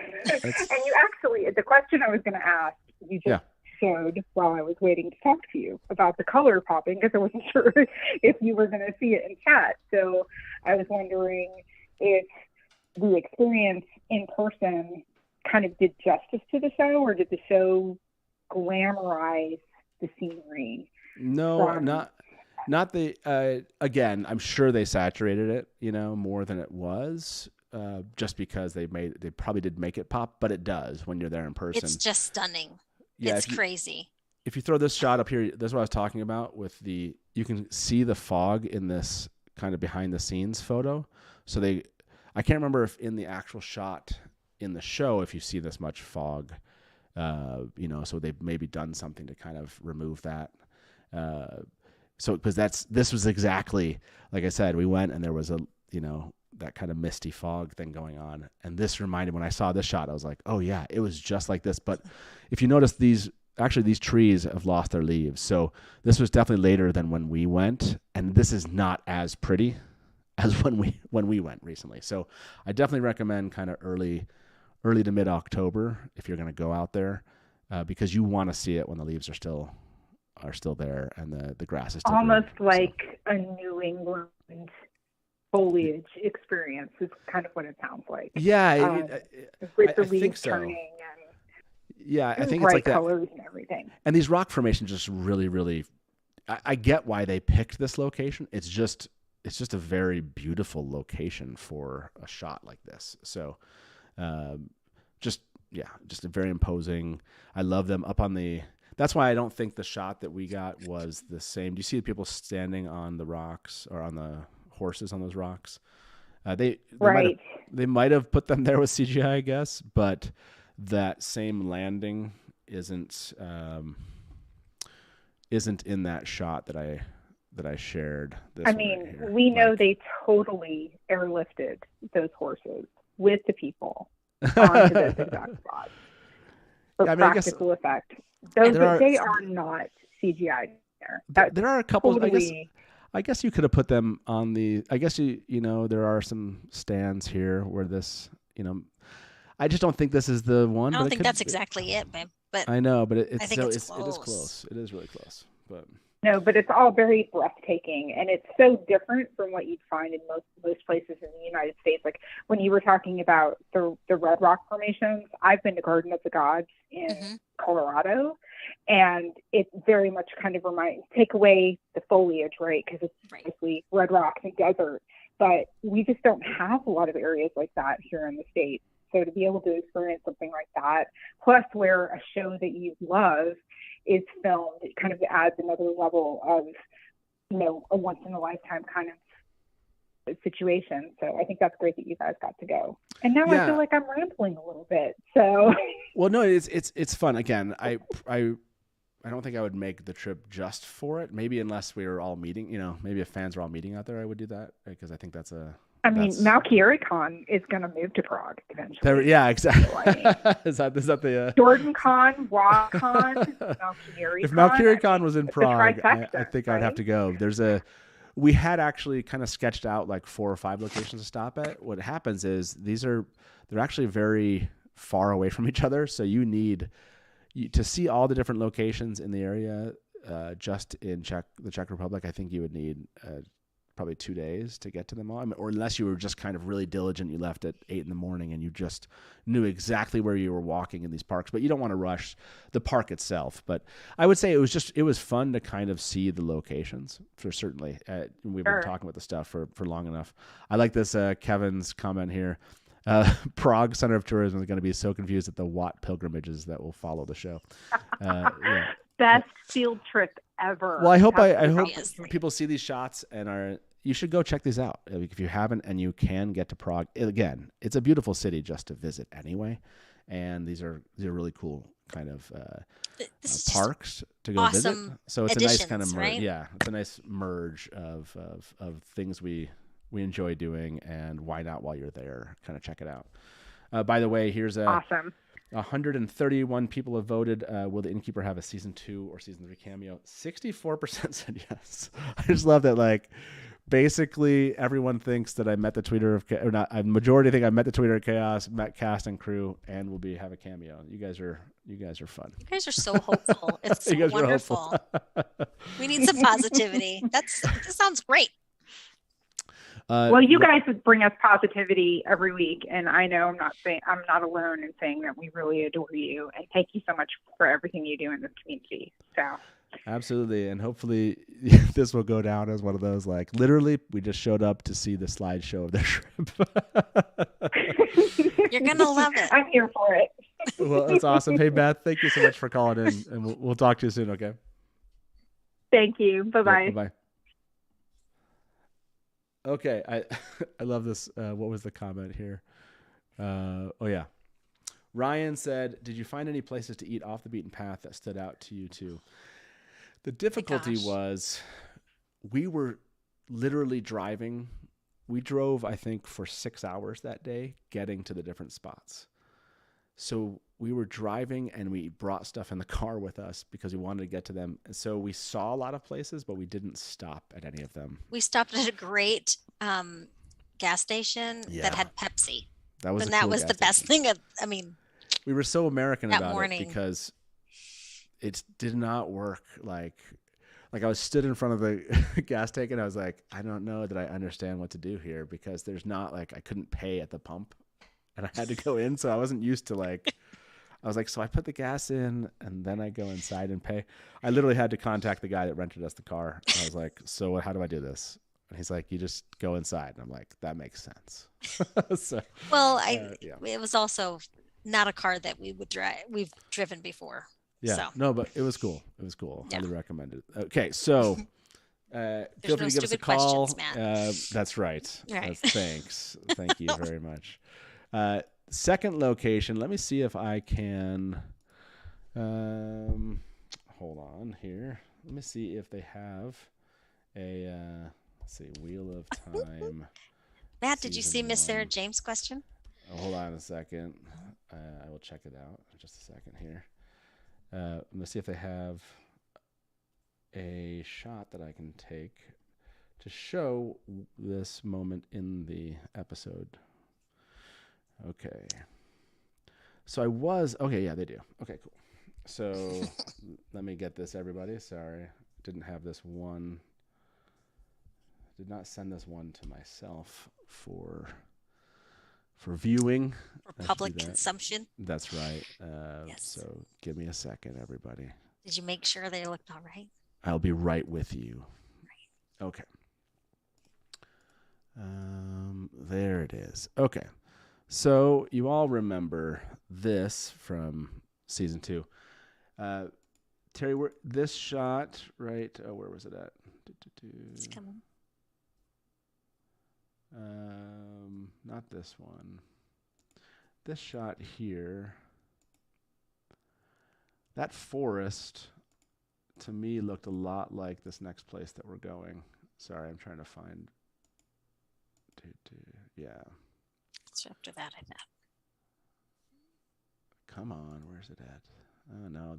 you actually, the question I was going to ask, you just showed while I was waiting to talk to you about the color popping, because I wasn't sure if you were going to see it in chat. So I was wondering if the experience in person kind of did justice to the show, or did the show glamorize the scenery? No, not the, again, I'm sure they saturated it, more than it was, just because they probably did make it pop, but it does when you're there in person. It's just stunning. Yeah, it's crazy. If you throw this shot up here, that's what I was talking about with you can see the fog in this kind of behind the scenes photo. So I can't remember if in the actual shot in the show, if you see this much fog, so they've maybe done something to kind of remove that. So, because this was exactly, like I said, we went and there was that kind of misty fog thing going on. And this reminded, when I saw this shot, I was like, oh yeah, it was just like this. But if you notice, these trees have lost their leaves. So this was definitely later than when we went. And this is not as pretty as when we went recently. So I definitely recommend kind of early to mid-October if you're going to go out there, because you want to see it when the leaves are still there and the grass is still almost green. like a New England foliage experience is kind of what it sounds like. Yeah, with the I leaves think so. turning and Yeah, I think bright it's like that. colors and everything. And these rock formations just really, really. I get why they picked this location. It's just a very beautiful location for a shot like this. So, just a very imposing. I love them up on the. That's why I don't think the shot that we got was the same. Do you see the people standing on the rocks or on the horses on those rocks? They might have put them there with CGI, I guess, but that same landing isn't in that shot that I shared. We know they totally airlifted those horses with the people onto those exact spots for practical effect. They are not CGI there. There are a couple. Totally, I guess you could have put them on the. I guess there are some stands here where this. I just don't think this is the one. I don't think that's exactly it, but I know, but I think it's it is close. It is really close, but. No, but it's all very breathtaking, and it's so different from what you'd find in most places in the United States. Like when you were talking about the red rock formations, I've been to Garden of the Gods in Colorado, and it very much kind of take away the foliage, right? Because it's basically red rocks and desert, but we just don't have a lot of areas like that here in the States. So to be able to experience something like that, plus where a show that you love is filmed, it kind of adds another level of, a once in a lifetime kind of situation. So I think that's great that you guys got to go. And now I feel like I'm rambling a little bit. So well, no, it's fun. Again, I don't think I would make the trip just for it. Maybe unless we were all meeting, maybe if fans were all meeting out there, I would do that, because I think that's Malkiericon is going to move to Prague eventually. Yeah, exactly. So, is that the Jordan Con, WaCon, Malkiericon? If Malkiericon was in Prague, I think I'd have to go. We had actually kind of sketched out like 4 or 5 locations to stop at. What happens is they're actually very far away from each other, so you need to see all the different locations in the area. Just in the Czech Republic, I think you would need probably 2 days to get to them all. Or unless you were just kind of really diligent, you left at 8 in the morning and you just knew exactly where you were walking in these parks. But you don't want to rush the park itself. But I would say it was fun to kind of see the locations, for certainly. We've been talking about the stuff for long enough. I like this Kevin's comment here. Prague Center of Tourism is going to be so confused at the Watt pilgrimages that will follow the show. Best field trip ever. Well, I hope people see these shots and you should go check these out if you haven't, and you can get to Prague. Again, it's a beautiful city just to visit anyway, and these are really cool kind of parks to go visit. So it's a nice kind of merge. Right? Yeah, it's a nice merge of things we enjoy doing, and why not while you're there? Kind of check it out. By the way, here's awesome. 131 people have voted. Will the Innkeeper have a season 2 or season 3 cameo? 64% said yes. I just love that. Like, basically, everyone thinks that I met the tweeter of, or not. A majority think I met the tweeter of Chaos, met cast and crew, and will have a cameo. You guys are fun. You guys are so hopeful. It's so wonderful. We need some positivity. This sounds great. Well, you guys would bring us positivity every week, and I know I'm not alone in saying that we really adore you, and thank you so much for everything you do in this community. So absolutely, and hopefully this will go down as one of those, like, literally we just showed up to see the slideshow of the trip. You're gonna love it. I'm here for it. Well, that's awesome. Hey, Beth, thank you so much for calling in, and we'll talk to you soon. Okay. Thank you. Bye-bye. Yeah, bye. Okay, I love this. What was the comment here? Ryan said, "Did you find any places to eat off the beaten path that stood out to you too?" The difficulty was we were literally driving we drove, I think, for 6 hours that day getting to the different spots. So we were driving and we brought stuff in the car with us because we wanted to get to them. And so we saw a lot of places, but we didn't stop at any of them. We stopped at a great gas station that had Pepsi. That was the best thing. We were so American that about morning. it because it did not work. Like I was stood in front of the gas tank and I was like, I don't know that I understand what to do here because there's not I couldn't pay at the pump and I had to go in. So I wasn't used to I was like, so I put the gas in and then I go inside and pay. I literally had to contact the guy that rented us the car. And I was like, so how do I do this? And he's like, you just go inside. And I'm like, that makes sense. So, it was also not a car that we would drive. We've driven before. Yeah, so. No, but it was cool. It was cool. Yeah. Highly recommended. Okay, so feel free to give us a call. That's right. Thanks. Thank you very much. Second location. Let me see if I can. Hold on here. Let me see if they have a. Let's see, Wheel of Time. Matt, did you see Miss Sarah James' question? Oh, hold on a second. I will check it out in just a second here. Let's see if they have a shot that I can take to show this moment in the episode. Okay. So yeah, they do. Okay, cool. So let me get this, everybody. Sorry. Didn't have this one. Did not send this one to myself for viewing. For public consumption. That's right. Yes. So give me a second, everybody. Did you make sure they looked all right? I'll be right with you. Right. Okay. There it is. Okay. So you all remember this from season 2. Terry, this shot, right? Oh, where was it at? It's coming. Not this one. This shot here. That forest, to me, looked a lot like this next place that we're going. Sorry, I'm trying to find. Yeah. So after that, I bet. Come on, where's it at? Oh no,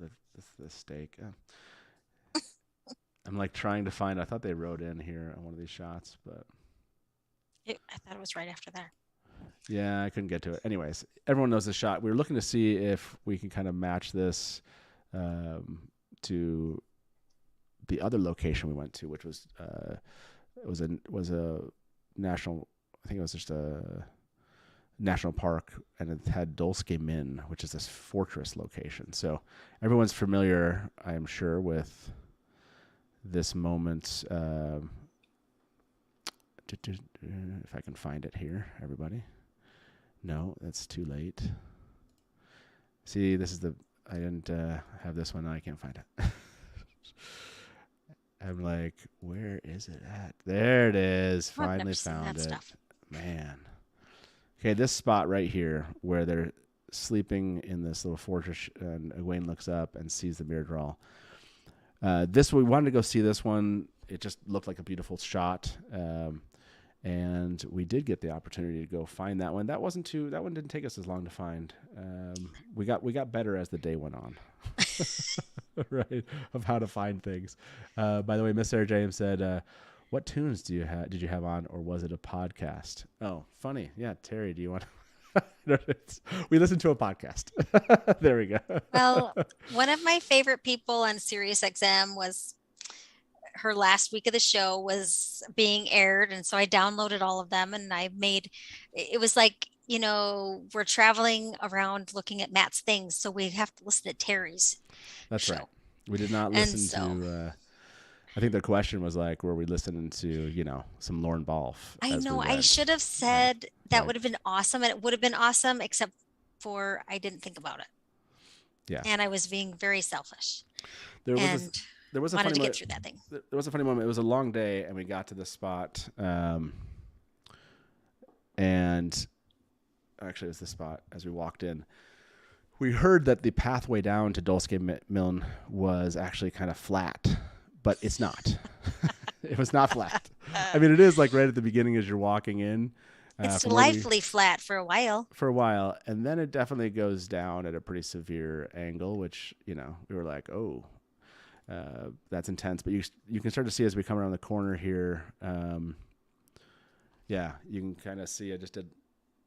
the stake. I'm trying to find. I thought they wrote in here on one of these shots, but I thought it was right after that. Yeah, I couldn't get to it. Anyways, everyone knows the shot. We were looking to see if we can kind of match this to the other location we went to, which was was a national. I think it was just a national park, and it had Dolsky Mlyn, which is this fortress location. So everyone's familiar, I am sure, with this moment. If I can find it here, everybody. No, that's too late. See, this is I didn't have this one. I can't find it. I'm like, where is it at? There it is. Finally found it. Stuff. Man. Okay, this spot right here where they're sleeping in this little fortress, and Egwene looks up and sees the mirror draw. We wanted to go see this one. It just looked like a beautiful shot. And we did get the opportunity to go find that one. That one didn't take us as long to find. We got better as the day went on. Right, of how to find things. By the way, Miss Sarah James said, what tunes did you have on, or was it a podcast? Oh, funny. Yeah, Terry, do you want we listened to a podcast. There we go. Well, one of my favorite people on SiriusXM was her last week of the show was being aired, and so I downloaded all of them, and it was like, we're traveling around looking at Matt's things, so we have to listen to Terry's. That's show. Right. We did not listen to. I think the question was were we listening to some Lorne Balfe? I know. I should have said that would have been awesome, and it would have been awesome, except for I didn't think about it. Yeah. And I was being very selfish. There was a wanted to get through that thing. There was a funny moment. It was a long day, and we got to the spot, and actually, it was the spot as we walked in. We heard that the pathway down to Dolsky Mlyn was actually kind of flat, but it's not. It was not flat. I mean, it is like right at the beginning as you're walking in. It's lively flat for a while. For a while, and then it definitely goes down at a pretty severe angle, which, you know, we were like, oh, that's intense. But you can start to see as we come around the corner here. Yeah, you can kind of see. I just did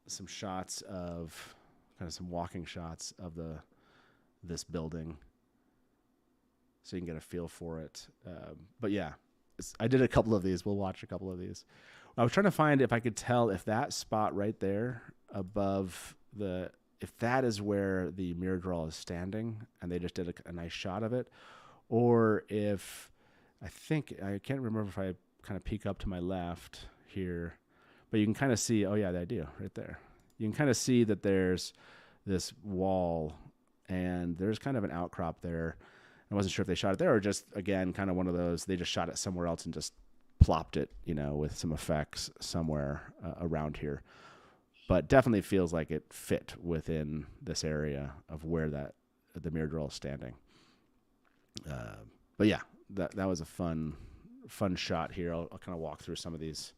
some shots of kind of some walking shots of this building, so you can get a feel for it. But yeah, I did a couple of these. We'll watch a couple of these. I was trying to find if I could tell if that spot right there above if that is where the mirror draw is standing, and they just did a nice shot of it, or if I can't remember if I kind of peek up to my left here, but you can kind of see. Oh yeah, I do right there. You can kind of see that there's this wall, and there's kind of an outcrop there. I wasn't sure if they shot it there or just, again, kind of one of those, they just shot it somewhere else and just plopped it, you know, with some effects somewhere around here. But definitely feels like it fit within this area of where the mirror drill is standing. But yeah, that was a fun shot here. I'll kind of walk through some of these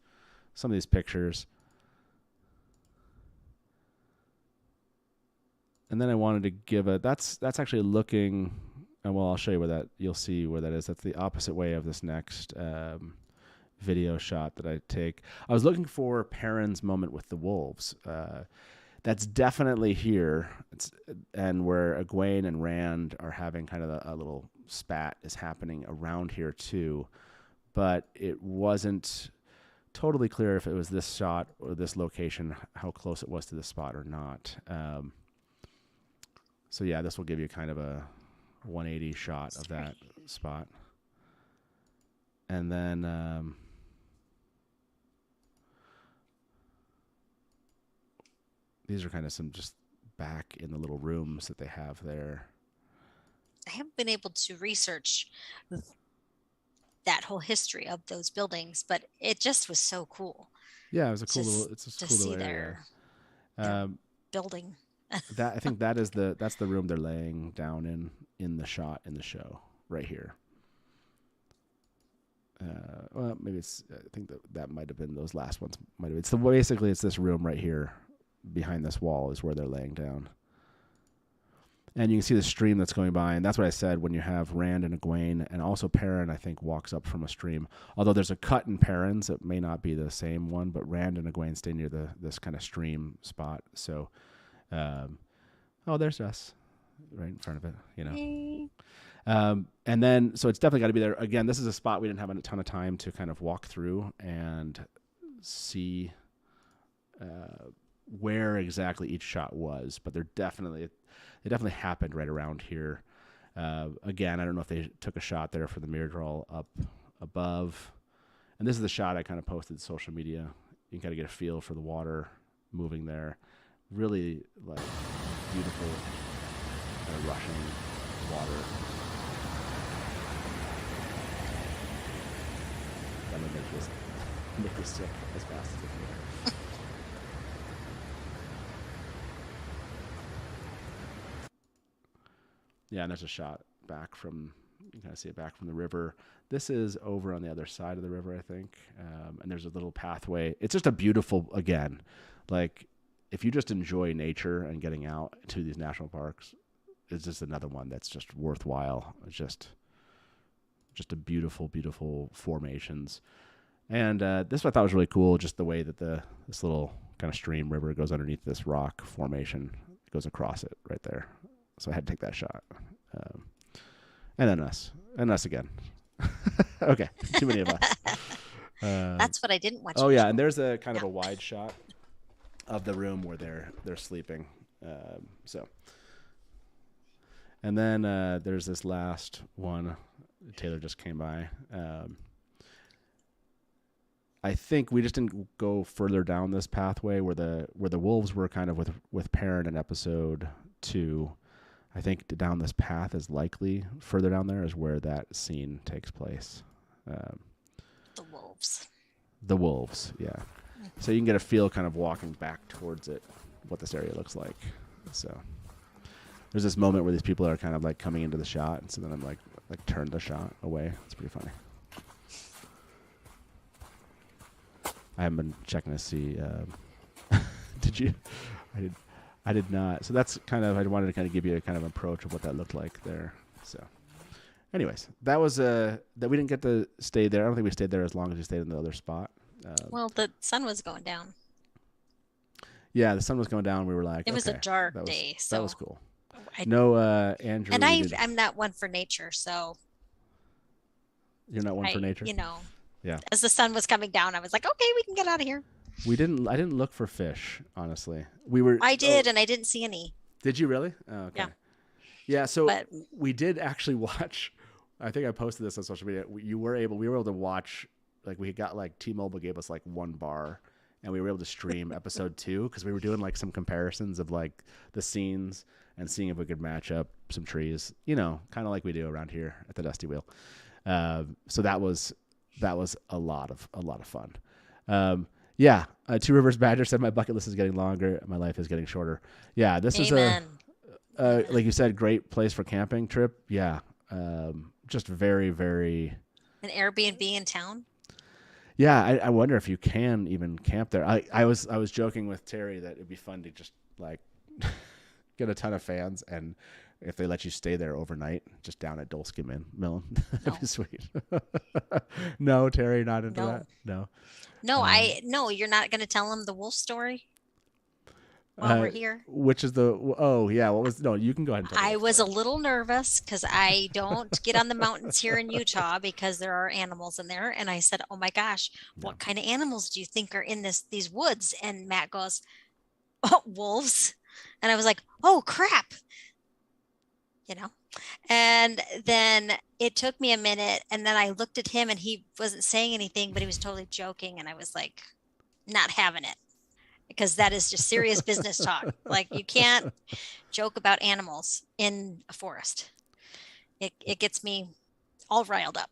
pictures. And then I wanted to give that's actually looking, and well, I'll show you you'll see where that is. That's the opposite way of this next video shot that I take. I was looking for Perrin's moment with the wolves. That's definitely here. And where Egwene and Rand are having kind of a little spat is happening around here too. But it wasn't totally clear if it was this shot or this location, how close it was to the spot or not. So yeah, this will give you kind of a 180 shot of that spot. And then these are kind of some just back in the little rooms that they have there. I haven't been able to research that whole history of those buildings, but it just was so cool. Yeah, it was a cool little area. Their building. I think that's the room they're laying down in the shot in the show right here. Well, maybe I think that might have been those last ones. Basically it's this room right here behind this wall is where they're laying down. And you can see the stream that's going by, and that's what I said when you have Rand and Egwene, and also Perrin, I think, walks up from a stream. Although there's a cut in Perrin's, it may not be the same one, but Rand and Egwene stay near this kind of stream spot. So, there's us right in front of it, you know. And then, so it's definitely got to be there. Again, this is a spot we didn't have a ton of time to kind of walk through and see where exactly each shot was, but they definitely happened right around here. Again, I don't know if they took a shot there for the mirror draw up above. And this is the shot I kind of posted to social media. You can kind of get a feel for the water moving there. Really like beautiful kind of rushing water. That would make you sick as fast as it can. Yeah, and there's a shot back from, you can kind of see it back from the river. This is over on the other side of the river, I think. And there's a little pathway. It's just a beautiful, again, like if you just enjoy nature and getting out to these national parks, it's just another one that's just worthwhile. It's just a beautiful, beautiful formations. And this what I thought was really cool, just the way that this little kind of stream river goes underneath this rock formation. It goes across it right there. So I had to take that shot. And then us. And us again. Okay, too many of us. That's what I didn't watch. Oh, yeah, and there's a kind of a wide shot of the room where they're sleeping. And then there's this last one. Taylor just came by. I think we just didn't go further down this pathway where the wolves were kind of with Perrin in episode 2. I think down this path is likely further down there is where that scene takes place. The wolves. The wolves, yeah. So you can get a feel kind of walking back towards it, what this area looks like. So there's this moment where these people are kind of like coming into the shot, and so then I'm like turn the shot away. It's pretty funny. I haven't been checking to see. Did you? I did not. So that's kind of, I wanted to kind of give you a kind of approach of what that looked like there. So anyways, that was that we didn't get to stay there. I don't think we stayed there as long as we stayed in the other spot. Well, the sun was going down. Yeah, the sun was going down. We were like, it was okay, a dark day. So that was cool. No, Andrew. And I'm not one for nature, so. You're not one for nature? You know. Yeah. As the sun was coming down, I was like, okay, we can get out of here. I didn't look for fish, honestly. I did, and I didn't see any. Did you really? Oh, okay. Yeah. Yeah, so we did actually watch, I think I posted this on social media. We were able to watch, like we got like T-Mobile gave us like one bar, and we were able to stream episode 2 because we were doing like some comparisons of like the scenes and seeing if we could match up some trees, you know, kind of like we do around here at the Dusty Wheel. So that was a lot of fun. Yeah, Two Rivers Badger said my bucket list is getting longer, my life is getting shorter. Yeah, this Amen. is like you said, great place for camping trip. Yeah, just very, very. An Airbnb in town. Yeah, I wonder if you can even camp there. I was joking with Terry that it'd be fun to just like get a ton of fans, and if they let you stay there overnight, just down at Dolsky Mlyn, that'd be sweet. No, Terry, not into that. No. No, you're not going to tell them the wolf story while we're here. Which is you can go ahead and tell I was a little nervous because I don't get on the mountains here in Utah because there are animals in there. And I said, oh my gosh, what kind of animals do you think are in these woods? And Matt goes, oh, wolves. And I was like, oh crap. You know, and then it took me a minute, and then I looked at him and he wasn't saying anything, but he was totally joking. And I was like, not having it, because that is just serious business talk. Like, you can't joke about animals in a forest. It gets me all riled up.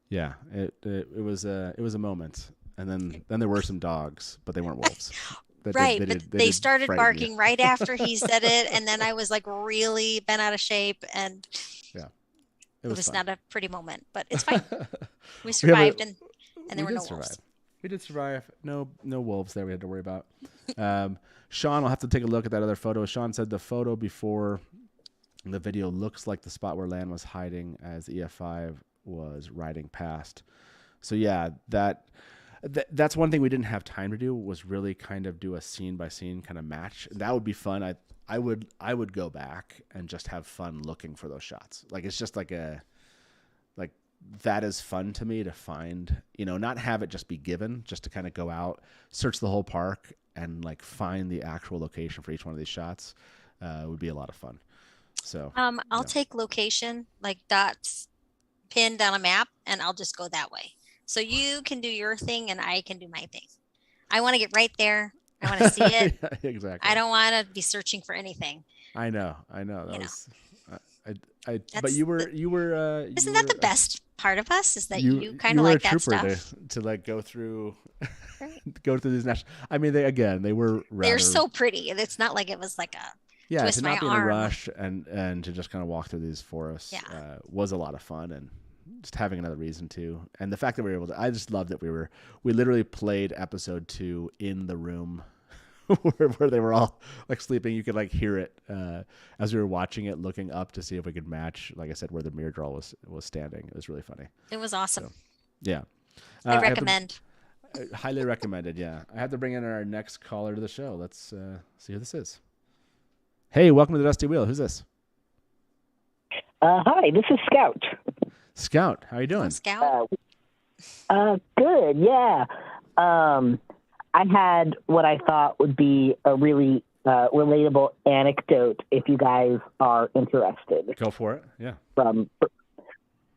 Yeah, it was a moment. And then there were some dogs, but they weren't wolves. They started barking right after he said it, and then I was like really bent out of shape, and it was not a pretty moment, but it's fine. We survived, and there were no wolves. We did survive. No wolves there we had to worry about. Sean, I'll have to take a look at that other photo. Sean said the photo before the video looks like the spot where Lan was hiding as the EF5 was riding past. So yeah, that's one thing we didn't have time to do, was really kind of do a scene by scene kind of match. That would be fun. I would go back and just have fun looking for those shots. Like, it's just like that is fun to me to find, you know, not have it just be given, just to kind of go out, search the whole park and like find the actual location for each one of these shots. Would be a lot of fun. So I'll take location, like dots pinned on a map, and I'll just go that way. So you can do your thing and I can do my thing. I want to get right there. I want to see it. Yeah, exactly. I don't want to be searching for anything. I know. But you were. Isn't that the best part of us? Is that you kind of like that stuff? To like go through these national. I mean, they were. They're so pretty. It's not like it was like a. Yeah, twist to not be in arm. a rush and to just kind of walk through these forests was a lot of fun, and just having another reason to. And the fact that we were able to, I just loved that we literally played episode 2 in the room where they were all like sleeping. You could like hear it as we were watching it, looking up to see if we could match, like I said, where the mirror draw was standing. It was really funny. It was awesome. So, yeah. I recommend. Highly recommended, yeah. I have to bring in our next caller to the show. Let's see who this is. Hey, welcome to the Dusty Wheel. Who's this? Hi, this is Scout. Scout, how you doing? Hello, Scout. Good, yeah. I had what I thought would be a really relatable anecdote if you guys are interested. Go for it, yeah. So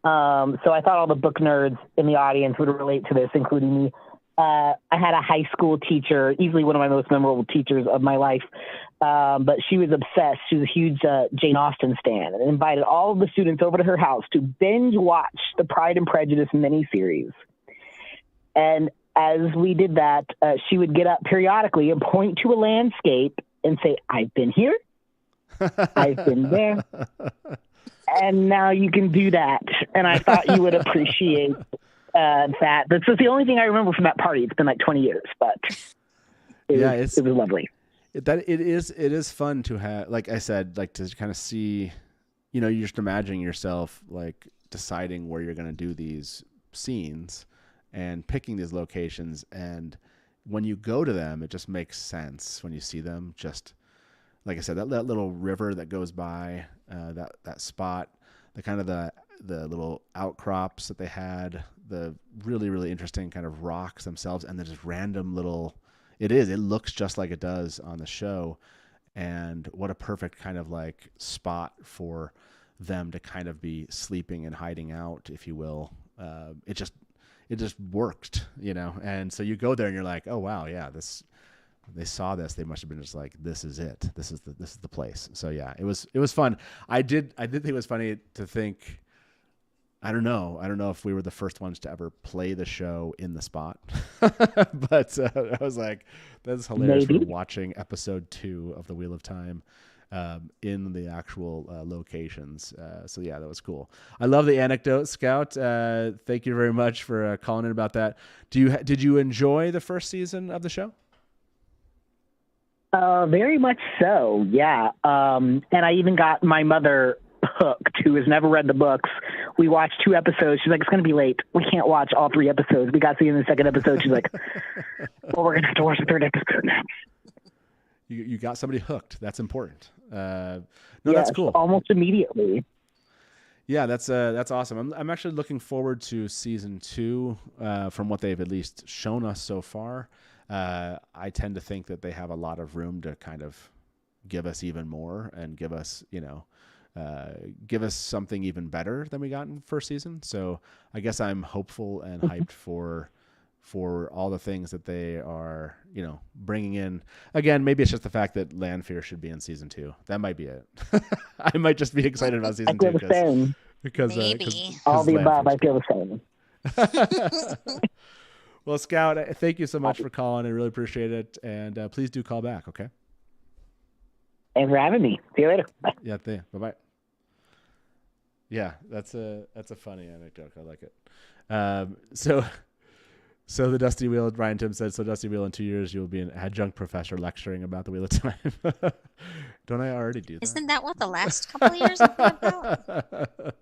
I thought all the book nerds in the audience would relate to this, including me. I had a high school teacher, easily one of my most memorable teachers of my life, but she was obsessed. She was a huge Jane Austen stan, and invited all of the students over to her house to binge watch the Pride and Prejudice miniseries. And as we did that, she would get up periodically and point to a landscape and say, "I've been here, I've been there, and now you can do that." And I thought you would appreciate that. That's just the only thing I remember from that party. It's been like 20 years, but it was lovely. It is fun to have, like I said, like to kind of see, you're just imagining yourself like deciding where you're going to do these scenes and picking these locations. And when you go to them, it just makes sense when you see them. Just like I said, that little river that goes by, that spot, the kind of the little outcrops that they had, the really, really interesting kind of rocks themselves, and then just random little, it looks just like it does on the show. And what a perfect kind of like spot for them to kind of be sleeping and hiding out, if you will. It just worked, and so you go there and you're like, oh wow, yeah, they saw this, they must have been just like, this is it, this is the place. So yeah, it was fun. I did think it was funny to think, I don't know if we were the first ones to ever play the show in the spot, but I was like, that's hilarious. We're watching episode 2 of the Wheel of Time in the actual locations. So yeah, that was cool. I love the anecdote, Scout. Thank you very much for calling in about that. Did you enjoy the first season of the show? Very much so, yeah. And I even got my mother hooked, who has never read the books. We watched 2 episodes. She's like, it's going to be late. We can't watch all 3 episodes. We got to the end of the second episode. She's like, well, we're going to have to watch the 3rd episode now. You got somebody hooked. That's important. Yes, that's cool. Almost immediately. Yeah, that's awesome. I'm actually looking forward to season 2 from what they've at least shown us so far. I tend to think that they have a lot of room to kind of give us even more and give us something even better than we got in first season. So I guess I'm hopeful and hyped for all the things that they are, bringing in. Again, maybe it's just the fact that Lanfear should be in season 2. That might be it. I might just be excited about season 2 because all the above. I feel the same. Well, Scout, thank you so much for calling. I really appreciate it. And please do call back, okay? Thanks for having me. See you later. Bye. Yeah, bye-bye. Yeah, that's a funny anecdote. I like it. So the Dusty Wheel, Ryan Tim said, so Dusty Wheel, in 2 years, you'll be an adjunct professor lecturing about the Wheel of Time. Don't I already do that? Isn't that what the last couple of years have been about?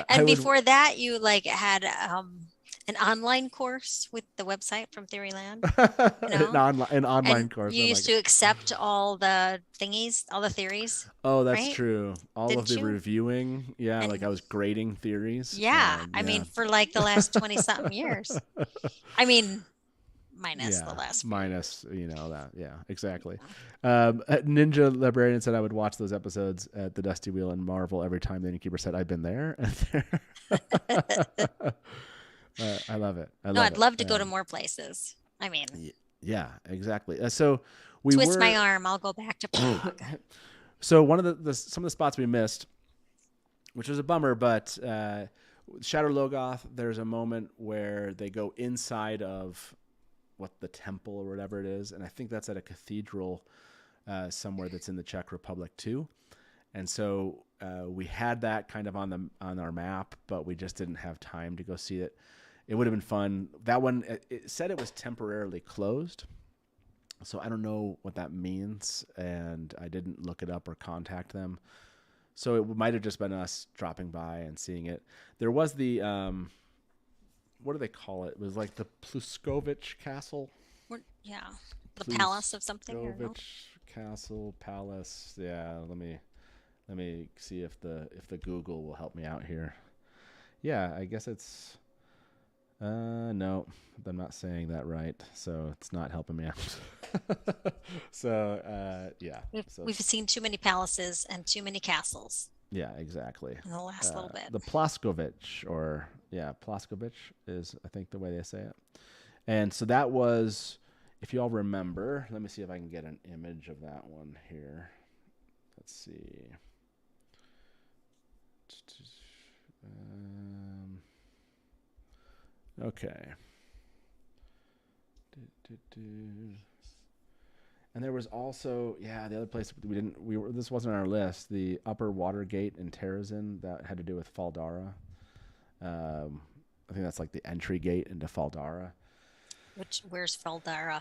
And before that, you had an online course with the website from Theoryland. An online course. You used to accept all the thingies, all the theories. Oh, that's right? true. Didn't you? Reviewing. Yeah, I was grading theories. Yeah, I mean, for the last 20-something years. I mean, minus the last. Minus, that. Yeah, exactly. Ninja Librarian said I would watch those episodes at the Dusty Wheel and marvel every time the Innkeeper said I've been there. I love it. I'd love to go to more places. I mean, yeah, exactly. So we twist my arm. I'll go back to Prague. So one of some of the spots we missed, which was a bummer, but Shadow Logoth, there's a moment where they go inside of the temple or whatever it is, and I think that's at a cathedral somewhere that's in the Czech Republic too. And so we had that kind of on our map, but we just didn't have time to go see it. It would have been fun. That one, it said it was temporarily closed, so I don't know what that means, and I didn't look it up or contact them. So it might have just been us dropping by and seeing it. There was the, what do they call it? It was like the Pluskovich Castle. Yeah, the palace of something. Pluskovich Castle, palace. Yeah, let me see if the Google will help me out here. Yeah, I guess it's no, I'm not saying that right, so it's not helping me out. So yeah. We've seen too many palaces and too many castles. Yeah, exactly. In the last little bit. The Plaskovich, Plaskovich is, I think, the way they say it. And so that was, if you all remember, let me see if I can get an image of that one here. Let's see. Okay. And there was also, the other place this wasn't on our list, the Upper Watergate in Terezin that had to do with Faldara. I think that's like the entry gate into Faldara. Where's Faldara?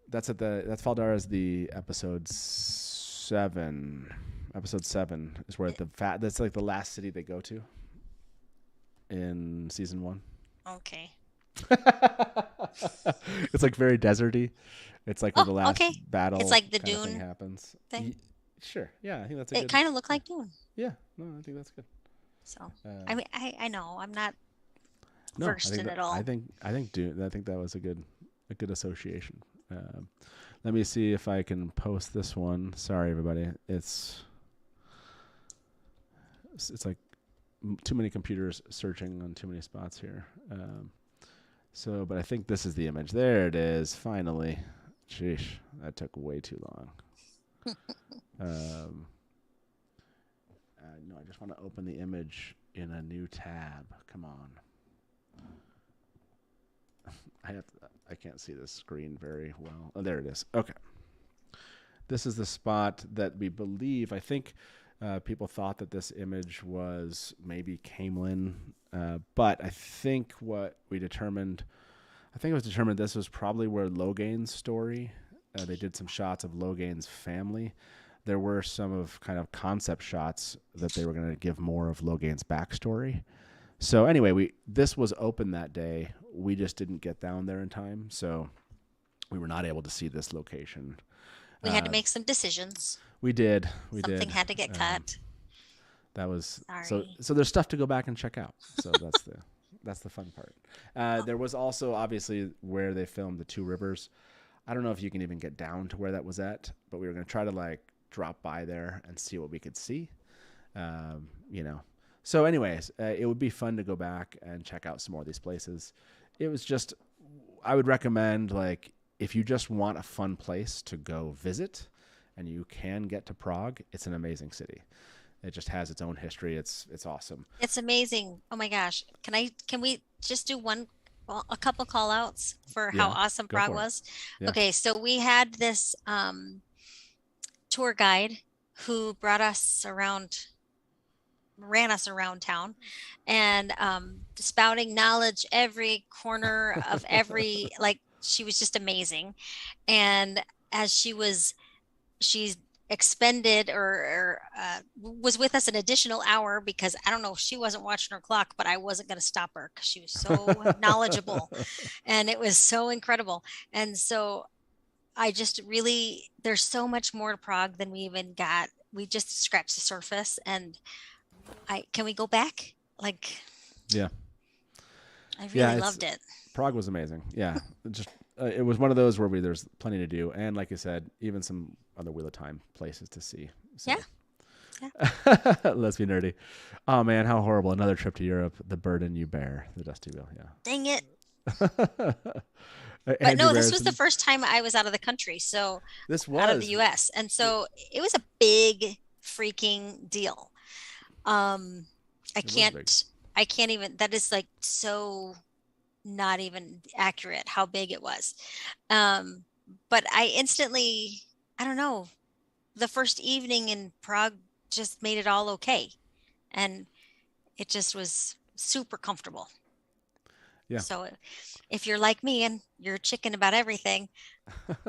That's Faldara is the episode 7. Episode 7 is where that's like the last city they go to in season 1. Okay. It's like very deserty. It's like where the last battle. It's like the kind of Dune thing happens. thing. Sure. Yeah, I think that's. It kind of looked like Dune. Yeah. No, I think that's good. So I mean, I know I'm not versed in it all. I think Dune. I think that was a good association. Let me see if I can post this one. Sorry, everybody. It's like too many computers searching on too many spots here. But I think this is the image. There it is. Finally. Sheesh, that took way too long. No, I just want to open the image in a new tab. Come on. I can't see this screen very well. Oh, there it is. Okay. This is the spot that we believe, I think people thought that this image was maybe Mlyn, but I think what we determined, it was determined this was probably where Logain's story, they did some shots of Logain's family. There were some of kind of concept shots that they were going to give more of Logain's backstory. So anyway, this was open that day. We just didn't get down there in time, so we were not able to see this location. We had to make some decisions. We did. Something had to get cut. That was Sorry. So there's stuff to go back and check out. So that's the fun part. There was also obviously where they filmed the Two Rivers. I don't know if you can even get down to where that was at, but we were going to try to like drop by there and see what we could see. So anyways, it would be fun to go back and check out some more of these places. It was just, I would recommend, like, if you just want a fun place to go visit and you can get to Prague, it's an amazing city. It just has its own history. It's awesome. It's amazing. Oh my gosh. Can we just do a couple call outs for how awesome Prague was? Yeah. Okay. So we had this tour guide who ran us around town and spouting knowledge every corner of every, like, she was just amazing. And as she's expended or was with us an additional hour, because I don't know if she wasn't watching her clock, but I wasn't going to stop her because she was so knowledgeable and it was so incredible. And so I just really, there's so much more to Prague than we even got. We just scratched the surface, and can we go back? Like, yeah, I really loved it. Prague was amazing. Yeah. It was one of those where there's plenty to do. And like I said, even some other Wheel of Time places to see. So. Yeah. Let's be nerdy. Oh man, how horrible. Another trip to Europe. The burden you bear. The Dusty Wheel. Yeah. Dang it. But no, this was the first time I was out of the country. So out of the US. And so it was a big freaking deal. I can't even, that is like so not even accurate how big it was. But I instantly, I don't know, the first evening in Prague just made it all okay. And it just was super comfortable. Yeah. So if you're like me and you're chicken about everything,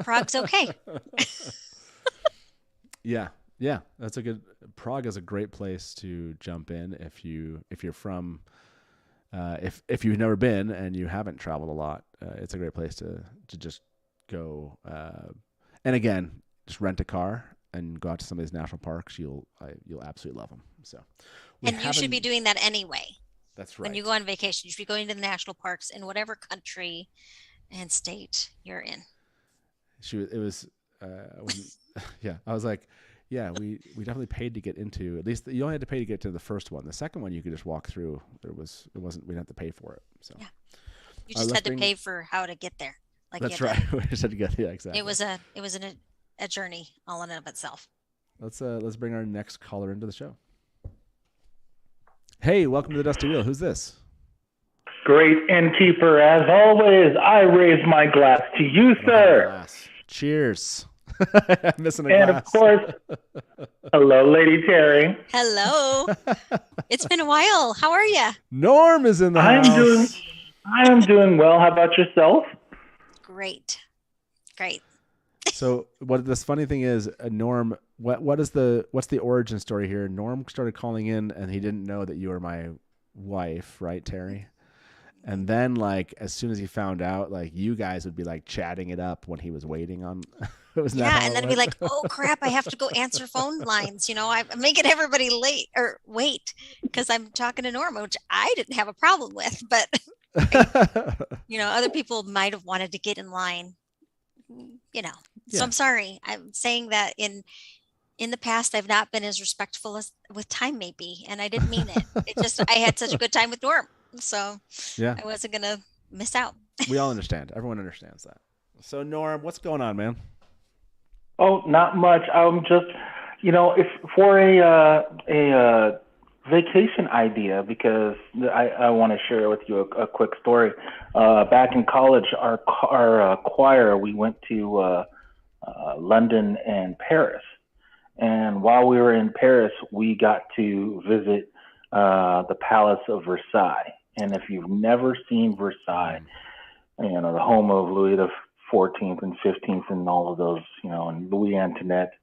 Prague's okay. Yeah. Yeah, Prague is a great place to jump in if you're from, if you've never been and you haven't traveled a lot. It's a great place to just go. And again, just rent a car and go out to some of these national parks. You'll absolutely love them. So, and you should be doing that anyway. That's right. When you go on vacation, you should be going to the national parks in whatever country and state you're in. I was like, yeah, we definitely paid to get into, at least you only had to pay to get to the first one. The second one you could just walk through. We didn't have to pay for it. So yeah. You just had to pay for how to get there. Like that's right. We just had to get, yeah, exactly. It was a journey all in and of itself. Let's bring our next caller into the show. Hey, welcome to the Dusty Wheel. Who's this? Great Innkeeper, as always. I raise my glass to you, sir. Cheers. Missing a and glass. Of course, hello, Lady Terry. Hello. It's been a while. How are you? Norm is in the house. I am doing well. How about yourself? Great. So what this funny thing is, Norm, what's the origin story here? Norm started calling in and he didn't know that you were my wife, right, Terry? And then like as soon as he found out, like you guys would be like chatting it up when he was waiting on Yeah, and then it'd be like, oh crap, I have to go answer phone lines. I'm making everybody late or wait because I'm talking to Norma, which I didn't have a problem with, but other people might have wanted to get in line. So I'm sorry. I'm saying that in the past I've not been as respectful as with time maybe, and I didn't mean it. It just I had such a good time with Norm, so I wasn't gonna miss out. We all understand. Everyone understands that. So Norm, what's going on, man? Oh, not much. I'm just, if for a vacation idea, because I want to share with you a quick story. Back in college, our choir, we went to London and Paris. And while we were in Paris, we got to visit the Palace of Versailles. And if you've never seen Versailles, the home of Louis the 14th and 15th and all of those, and Louis Antoinette,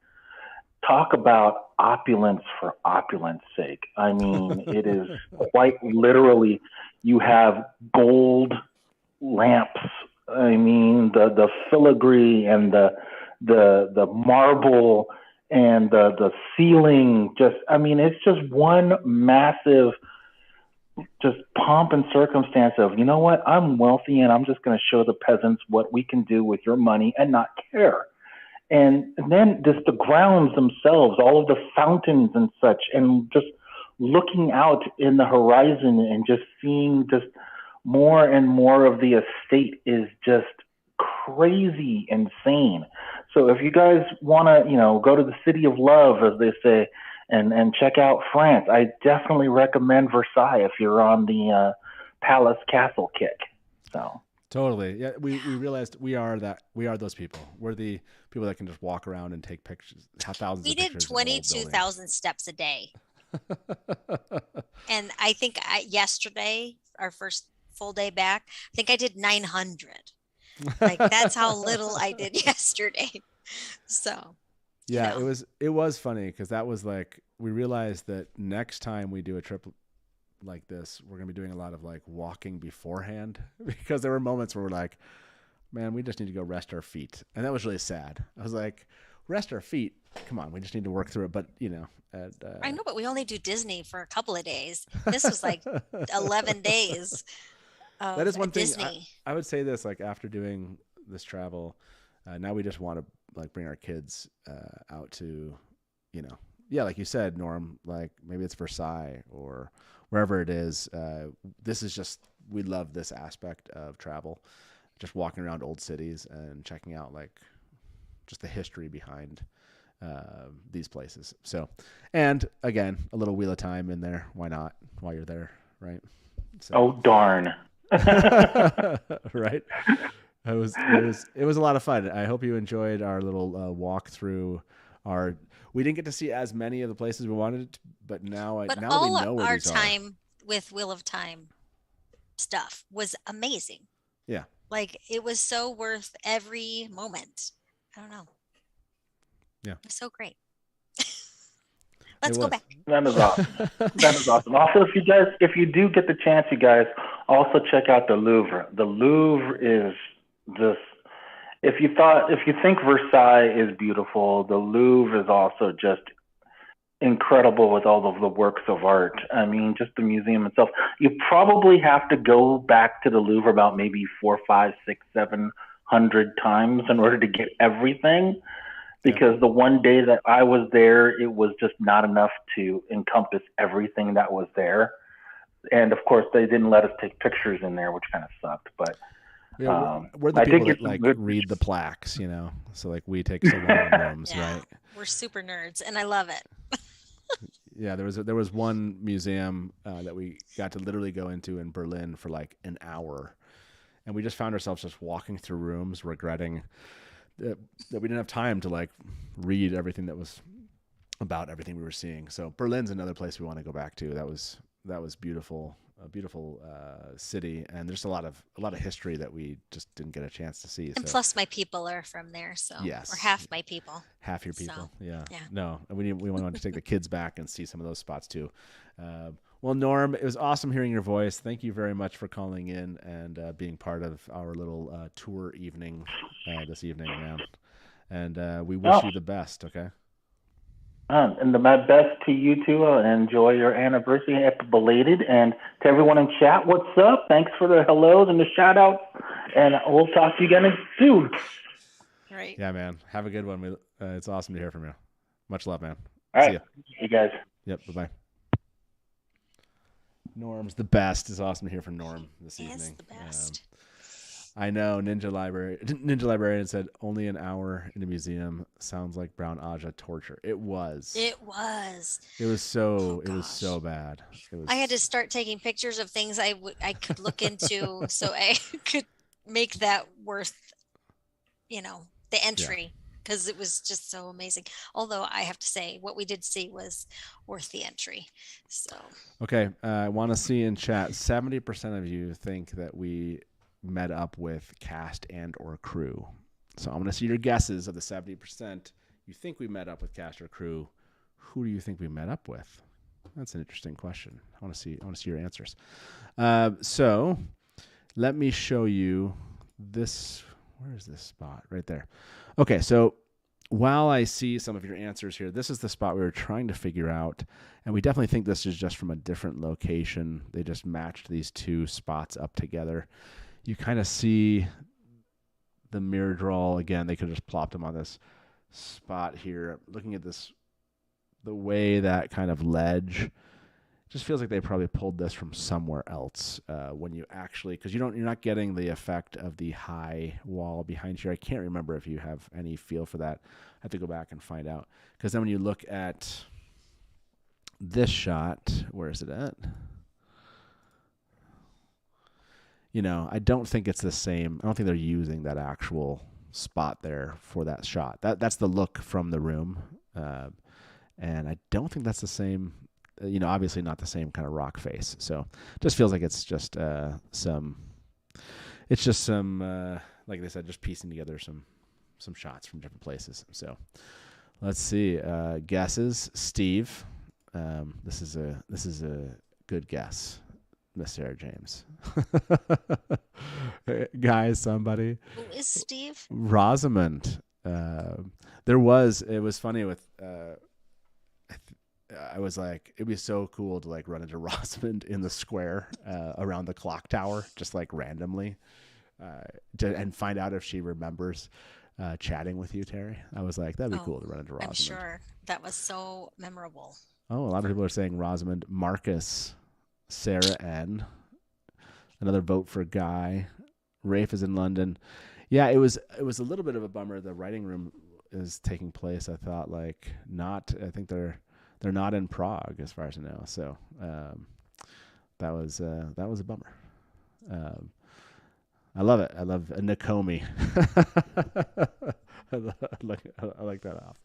talk about opulence for opulence sake. I mean, it is quite literally, you have gold lamps. I mean, the filigree and the marble and the ceiling, it's just one massive just pomp and circumstance of, you know what, I'm wealthy and I'm just going to show the peasants what we can do with your money and not care. And then just the grounds themselves, all of the fountains and such, and just looking out in the horizon and just seeing just more and more of the estate is just crazy insane. So if you guys want to, go to the city of love, as they say, and check out France, I definitely recommend Versailles if you're on the palace castle kick. So totally, yeah. We realized we are those people. We're the people that can just walk around and take pictures. Thousands. We did 22,000 steps a day, and I think yesterday, our first full day back, I think I did 900. Like that's how little I did yesterday. So. Yeah, it was funny because that was like we realized that next time we do a trip like this, we're gonna be doing a lot of like walking beforehand because there were moments where we're like, man, we just need to go rest our feet, and that was really sad. I was like, rest our feet? Come on, we just need to work through it. But I know, but we only do Disney for a couple of days. This was like 11 days. That is one thing. Disney. I would say this, like after doing this travel, now we just want to like bring our kids out to, like you said, Norm, like maybe it's Versailles or wherever it is. This is just, we love this aspect of travel, just walking around old cities and checking out like just the history behind these places. So, and again, a little Wheel of Time in there. Why not? While you're there, right? So. Oh, darn. Right. It was a lot of fun. I hope you enjoyed our little walk through we didn't get to see as many of the places we wanted to, but now but now all we know where our these time with Wheel of Time stuff was amazing. Yeah. Like it was so worth every moment. I don't know. Yeah. It was so great. Let's go back. That is awesome. That is awesome. Also, if you do get the chance, you guys also check out the Louvre. The Louvre is just, if you think Versailles is beautiful, the Louvre is also just incredible with all of the works of art. I mean, just the museum itself. You probably have to go back to the Louvre about maybe 4, 5, 6, 700 times in order to get everything. Because the one day that I was there, it was just not enough to encompass everything that was there. And of course, they didn't let us take pictures in there, which kind of sucked. But we're the people that like read the plaques, So like we take so long rooms, right? We're super nerds, and I love it. Yeah, there was one museum that we got to literally go into in Berlin for like an hour, and we just found ourselves just walking through rooms, regretting that we didn't have time to like read everything that was about everything we were seeing. So Berlin's another place we want to go back to. That was beautiful. city, and there's a lot of history that we just didn't get a chance to see. And plus, my people are from there, so yes, or half my people. Half your people, so, yeah. No, we want to take the kids back and see some of those spots too. Well, Norm, it was awesome hearing your voice. Thank you very much for calling in and being part of our little tour evening this evening, man. And we wish you the best. Okay. And my best to you too. Enjoy your anniversary, happy belated. And to everyone in chat, what's up? Thanks for the hellos and the shout outs. And we'll talk to you again soon. Right. Yeah, man. Have a good one. It's awesome to hear from you. Much love, man. All right. See ya. You guys. Yep. Bye-bye. Norm's the best. It's awesome to hear from Norm this evening. Is the best. I know Ninja Librarian said only an hour in a museum sounds like Brown Aja torture. It was. It was. It was so. It was so bad. I had to start taking pictures of things I could look into so I could make that worth, the entry, because it was just so amazing. Although I have to say, what we did see was worth the entry. So. Okay, I want to see in chat. 70% of you think that we met up with cast and or crew. So I'm going to see your guesses of the 70% you think we met up with cast or crew. Who do you think we met up with? That's an interesting question. I want to see your answers. So let me show you this. Where is this spot? Right there. Okay, so while I see some of your answers here, this is the spot we were trying to figure out, and we definitely think this is just from a different location. They just matched these two spots up together. You kind of see the mirror draw again. They could have just plopped them on this spot here. Looking at this, the way that kind of ledge, just feels like they probably pulled this from somewhere else. When you actually, because you're not getting the effect of the high wall behind you. I can't remember if you have any feel for that. I have to go back and find out. Because then when you look at this shot, where is it at? I don't think it's the same. I don't think they're using that actual spot there for that shot. That's the look from the room. And I don't think that's the same, obviously not the same kind of rock face. So it just feels like it's just some, like they said, just piecing together some shots from different places. So let's see. Guesses. Steve. This is a good guess. Miss Sarah James. Guys, somebody. Who is Steve? Rosamond. It was funny with, I was like, it'd be so cool to like run into Rosamond in the square around the clock tower, just like randomly, and find out if she remembers chatting with you, Terry. I was like, that'd be cool to run into Rosamond. I'm sure. That was so memorable. Oh, a lot of people are saying Rosamond. Marcus. Sarah N. Another vote for Guy. Rafe is in London. Yeah, it was a little bit of a bummer. The writing room is taking place. I thought I think they're not in Prague as far as I know. So that was a bummer. I love it. I love Nakomi. I like that off.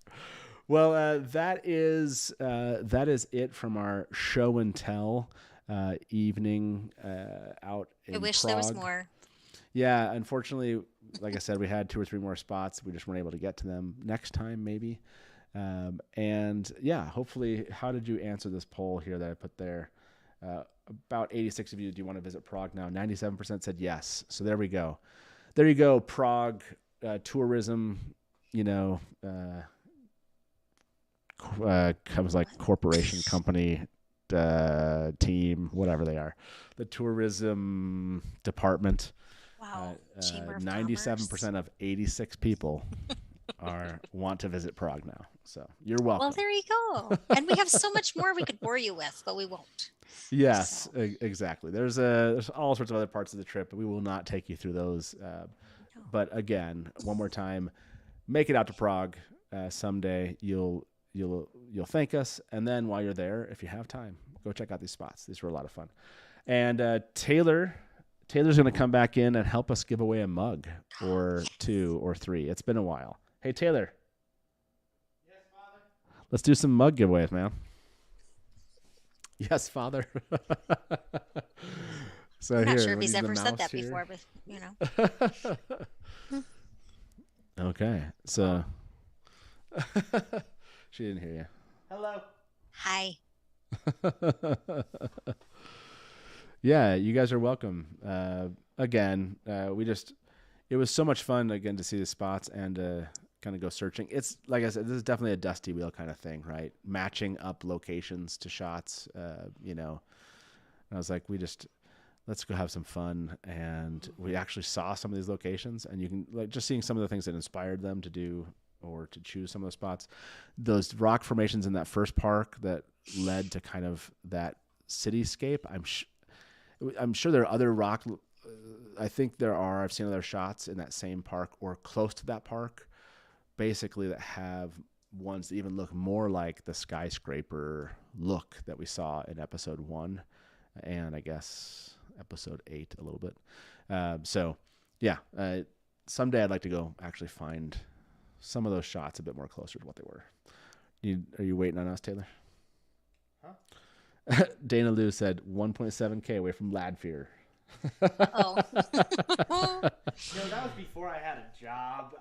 Well, that is it from our show and tell evening out in Prague. I wish there was more. Yeah, unfortunately, like I said, we had 2 or 3 more spots. We just weren't able to get to them. Next time, maybe. And yeah, hopefully, how did you answer this poll here that I put there? About 86 of you, do you want to visit Prague now? 97% said yes. So there we go. There you go, Prague tourism, I was like corporation, company, team, whatever they are. The tourism department. Wow. 97% of 86 people want to visit Prague now. So you're welcome. Well, there you go. And we have so much more we could bore you with, but we won't. Yes, exactly. There's all sorts of other parts of the trip, but we will not take you through those. But again, one more time, make it out to Prague someday. You'll thank us, and then while you're there, if you have time, go check out these spots. These were a lot of fun. And Taylor's going to come back in and help us give away a mug or 2 or 3. It's been a while. Hey, Taylor. Yes, Father. Let's do some mug giveaways, man. Yes, Father. So I'm not here, sure if we'll he's use the ever said mouse that here. before, but Okay, so she didn't hear you. Hello. Hi. Yeah, you guys are welcome. Again, it was so much fun again to see the spots and kind of go searching. It's like I said, this is definitely a dusty wheel kind of thing, right? Matching up locations to shots, And I was like, let's go have some fun. And we actually saw some of these locations, and you can like just seeing some of the things that inspired them to do or to choose some of those spots. Those rock formations in that first park that led to kind of that cityscape. I'm sure there are other rock. I think there are. I've seen other shots in that same park or close to that park, basically that have ones that even look more like the skyscraper look that we saw in episode 1, and I guess episode 8 a little bit. So yeah, someday I'd like to go actually find some of those shots a bit more closer to what they were. Are you waiting on us, Taylor? Huh? Dana Lou said 1.7K away from Ladfear. Oh. No, that was before I had a job.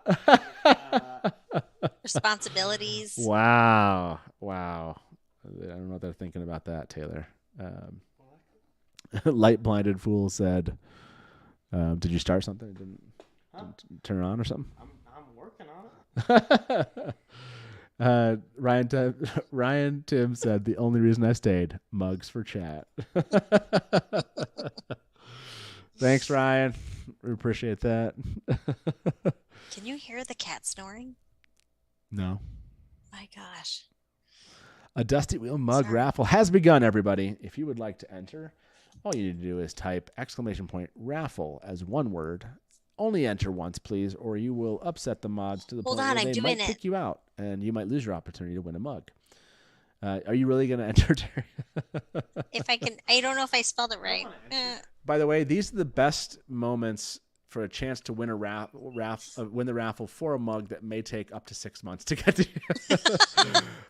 Responsibilities. Wow. I don't know what they're thinking about that, Taylor. Light Blinded Fool said, did you start something? It didn't turn on or something? I'm working on it. Ryan Tim said, the only reason I stayed, mugs for chat. Thanks, Ryan. We appreciate that. Can you hear the cat snoring? No. My gosh. A Dusty Wheel mug raffle has begun, everybody. If you would like to enter, all you need to do is type !raffle as one word. Only enter once, please, or you will upset the mods to the point where they might kick you out, and you might lose your opportunity to win a mug. Are you really going to enter, Terry? If I can, I don't know if I spelled it right. By the way, these are the best moments for a chance to win win the raffle for a mug that may take up to 6 months to get to you.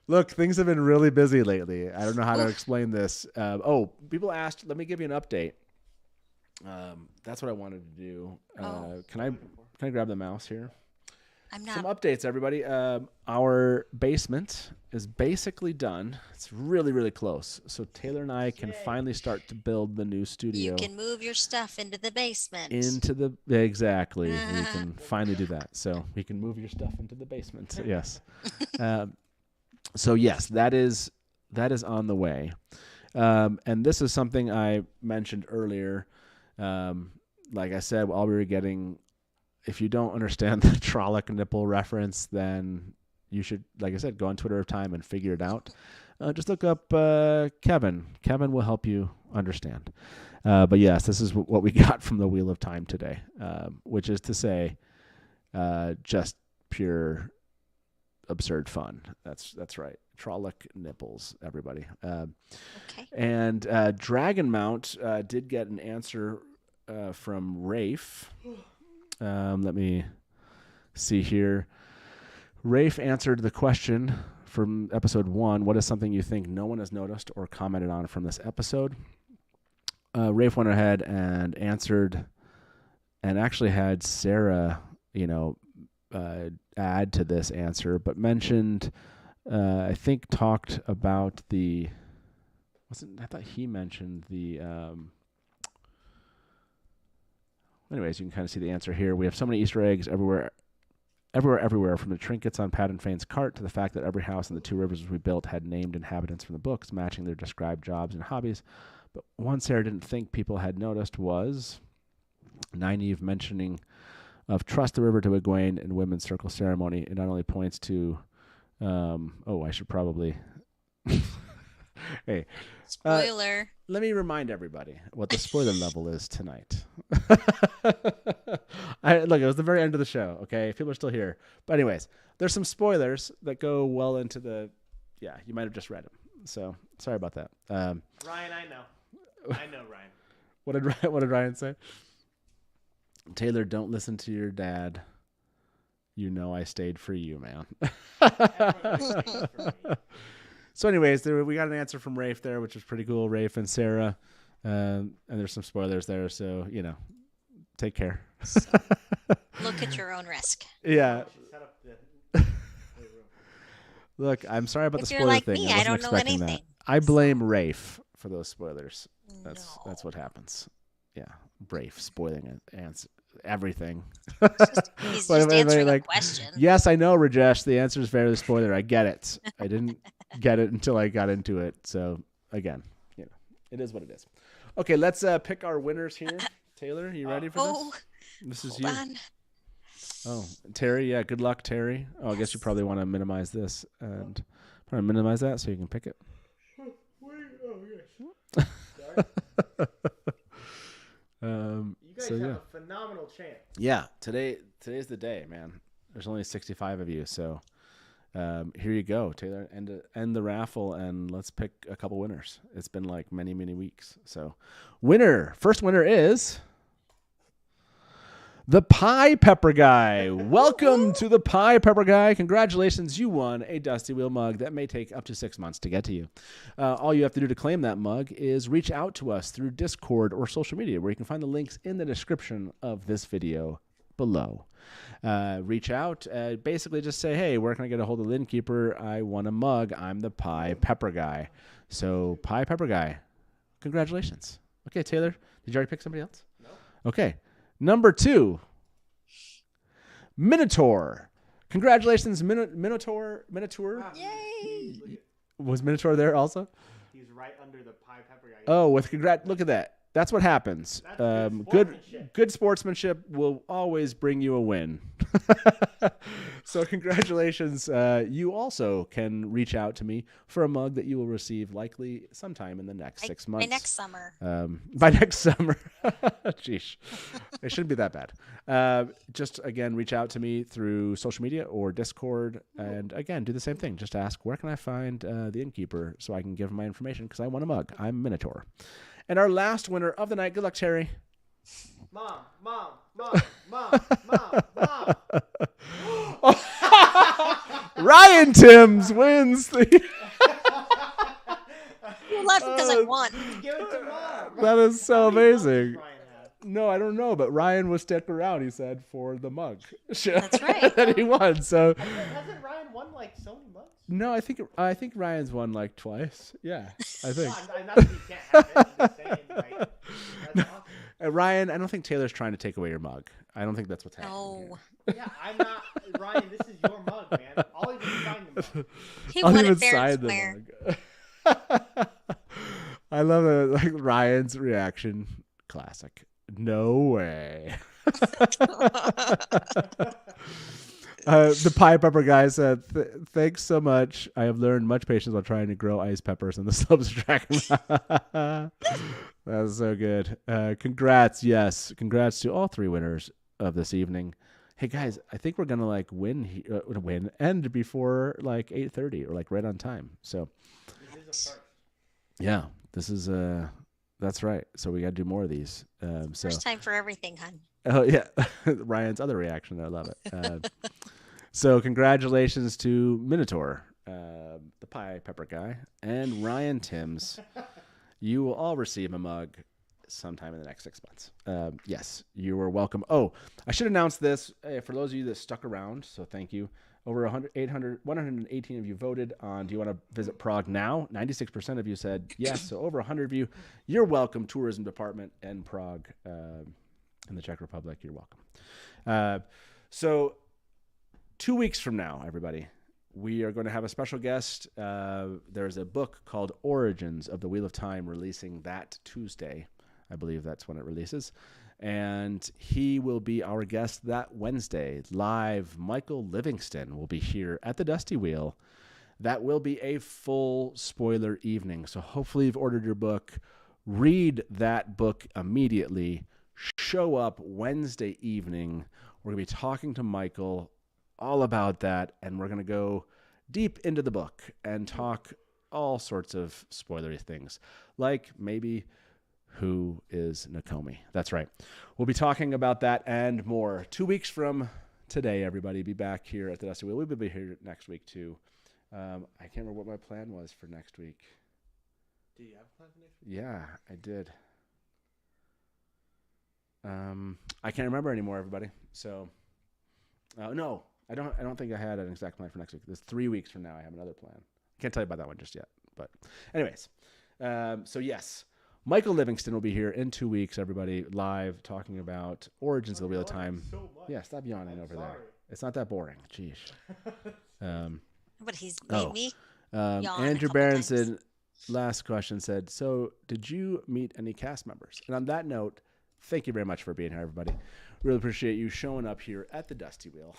Look, things have been really busy lately. I don't know how to explain this. People asked, let me give you an update. That's what I wanted to do. Can I grab the mouse here? I'm not. Some updates, everybody. Our basement is basically done. It's really, really close. So Taylor and I can finally start to build the new studio. You can move your stuff into the basement. Exactly. We can finally do that. So we can move your stuff into the basement. Yes. So yes, that is on the way. And this is something I mentioned earlier. Like I said, while we were getting, if you don't understand the Trolloc nipple reference, then you should, like I said, go on Twitter of Time and figure it out. Just look up Kevin. Kevin will help you understand. But yes, this is what we got from the Wheel of Time today, which is to say, just pure absurd fun. That's right. Trolloc nipples, everybody. Okay. And Dragon Mount did get an answer from Rafe. Let me see here. Rafe answered the question from episode 1. What is something you think no one has noticed or commented on from this episode? Rafe went ahead and answered, and actually had Sarah, add to this answer, but mentioned, I think talked about I thought he mentioned the, anyways, you can kind of see the answer here. We have so many Easter eggs everywhere, from the trinkets on Pat and Fane's cart to the fact that every house in the 2 rivers we built had named inhabitants from the books, matching their described jobs and hobbies. But one Sarah didn't think people had noticed was Nynaeve mentioning of Trust the River to Egwene in Women's Circle Ceremony. It not only points to, I should probably... Hey, spoiler. Let me remind everybody what the spoiler level is tonight. Look, it was the very end of the show, okay? People are still here. But anyways, there's some spoilers that go well into the... Yeah, you might have just read them. So, sorry about that. Ryan, I know. I know, Ryan. What did Ryan say? Taylor, don't listen to your dad. You know I stayed for you, man. So anyways, we got an answer from Rafe there, which was pretty cool. Rafe and Sarah. And there's some spoilers there. So, take care. Look at your own risk. Yeah. Look, I'm sorry about the spoiler like thing. Me, I don't know expecting anything. that. I blame Rafe for those spoilers. That's what happens. Yeah. Rafe spoiling everything. He's just answering a question. Yes, I know, Rajesh. The answer is very spoiler. I get it. I didn't get it until I got into it. So again, it is what it is. Okay, let's pick our winners here. Taylor, you ready for this? This is you. On. Oh, Terry. Yeah, good luck, Terry. Oh, I guess you probably want to minimize this and probably minimize that so you can pick it. You guys have a phenomenal chance. Yeah, today's the day, man. There's only 65 of you, so here you go, Taylor. End the raffle, and let's pick a couple winners. It's been like many weeks. So, first winner is the Pie Pepper Guy. Welcome to the Pie Pepper Guy. Congratulations, you won a Dusty Wheel mug that may take up to 6 months to get to you. All you have to do to claim that mug is reach out to us through Discord or social media, where you can find the links in the description of this video below. Reach out, basically just say, hey, where can I get a hold of the Innkeeper? I want a mug. I'm the Pie Pepper Guy. So, Pie Pepper Guy, congratulations. Okay, Taylor, did you already pick somebody else? No. Okay. Number 2, Minotaur. Congratulations, Minotaur. Wow. Yay! Was Minotaur there also? He's right under the Pie Pepper Guy. Oh, look at that. That's what happens. Good sportsmanship will always bring you a win. So congratulations. You also can reach out to me for a mug that you will receive likely sometime in the next 6 months. By next summer. By next summer. Jeez. It shouldn't be that bad. Just, again, reach out to me through social media or Discord. And, again, do the same thing. Just ask, where can I find the Innkeeper so I can give him my information because I want a mug. I'm Minotaur. And our last winner of the night, good luck, Terry. Mom. Ryan Timms wins the... You left because I won. Give it to Mom. That is so amazing. No, I don't know, but Ryan will stick around, he said, for the mug. That's right. That he won. So hasn't Ryan won like so many mugs? No, I think Ryan's won like twice. Yeah, I think. No, not that he can't have it. I'm just saying, like, that's awesome. Ryan, I don't think Taylor's trying to take away your mug. I don't think that's what's happening. No. Yeah, I'm not. Ryan, this is your mug, man. I'll even sign the mug. He won it fair and square. Mug. I love it. Like Ryan's reaction. Classic. No way. The Pie Pepper Guy said, thanks so much. I have learned much patience while trying to grow ice peppers in the slopes of Dragon. That's so good. Congrats. Yes. Congrats to all 3 winners of this evening. Hey guys, I think we're going to win end before like 8:30 or like right on time. So This is a first. Yeah, this is that's right. So we got to do more of these. First time for everything, hon. Oh yeah. Ryan's other reaction. I love it. So congratulations to Minotaur, the Pie Pepper Guy, and Ryan Timms. You will all receive a mug sometime in the next 6 months. Yes, you are welcome. Oh, I should announce this for those of you that stuck around. So thank you. Over 118 of you voted on, do you want to visit Prague now? 96% of you said yes. So over 100 of you, you're welcome. Tourism department in Prague, in the Czech Republic, you're welcome. So 2 weeks from now, everybody, we are going to have a special guest. There's a book called Origins of the Wheel of Time releasing that Tuesday. I believe that's when it releases. And he will be our guest that Wednesday. Live, Michael Livingston will be here at the Dusty Wheel. That will be a full spoiler evening. So hopefully you've ordered your book. Read that book immediately. Show up Wednesday evening. We're going to be talking to Michael all about that. And we're going to go deep into the book and talk all sorts of spoilery things. Like maybe... who is Nakomi? That's right. We'll be talking about that and more. 2 weeks from today, everybody, be back here at the Dusty Wheel. We'll be here next week, too. I can't remember what my plan was for next week. Do you have a plan for next week? Yeah, I did. I can't remember anymore, everybody. So, no, I don't think I had an exact plan for next week. There's 3 weeks from now. I have another plan. I can't tell you about that one just yet. But, anyways, so yes, Michael Livingston will be here in 2 weeks. Everybody live talking about Origins of the Wheel of Time. So much. Yeah, stop yawning over there. It's not that boring. Jeez. But he's made me yawn Andrew a couple Berenson, times. last question, said, so did you meet any cast members? And on that note, thank you very much for being here, everybody. Really appreciate you showing up here at the Dusty Wheel.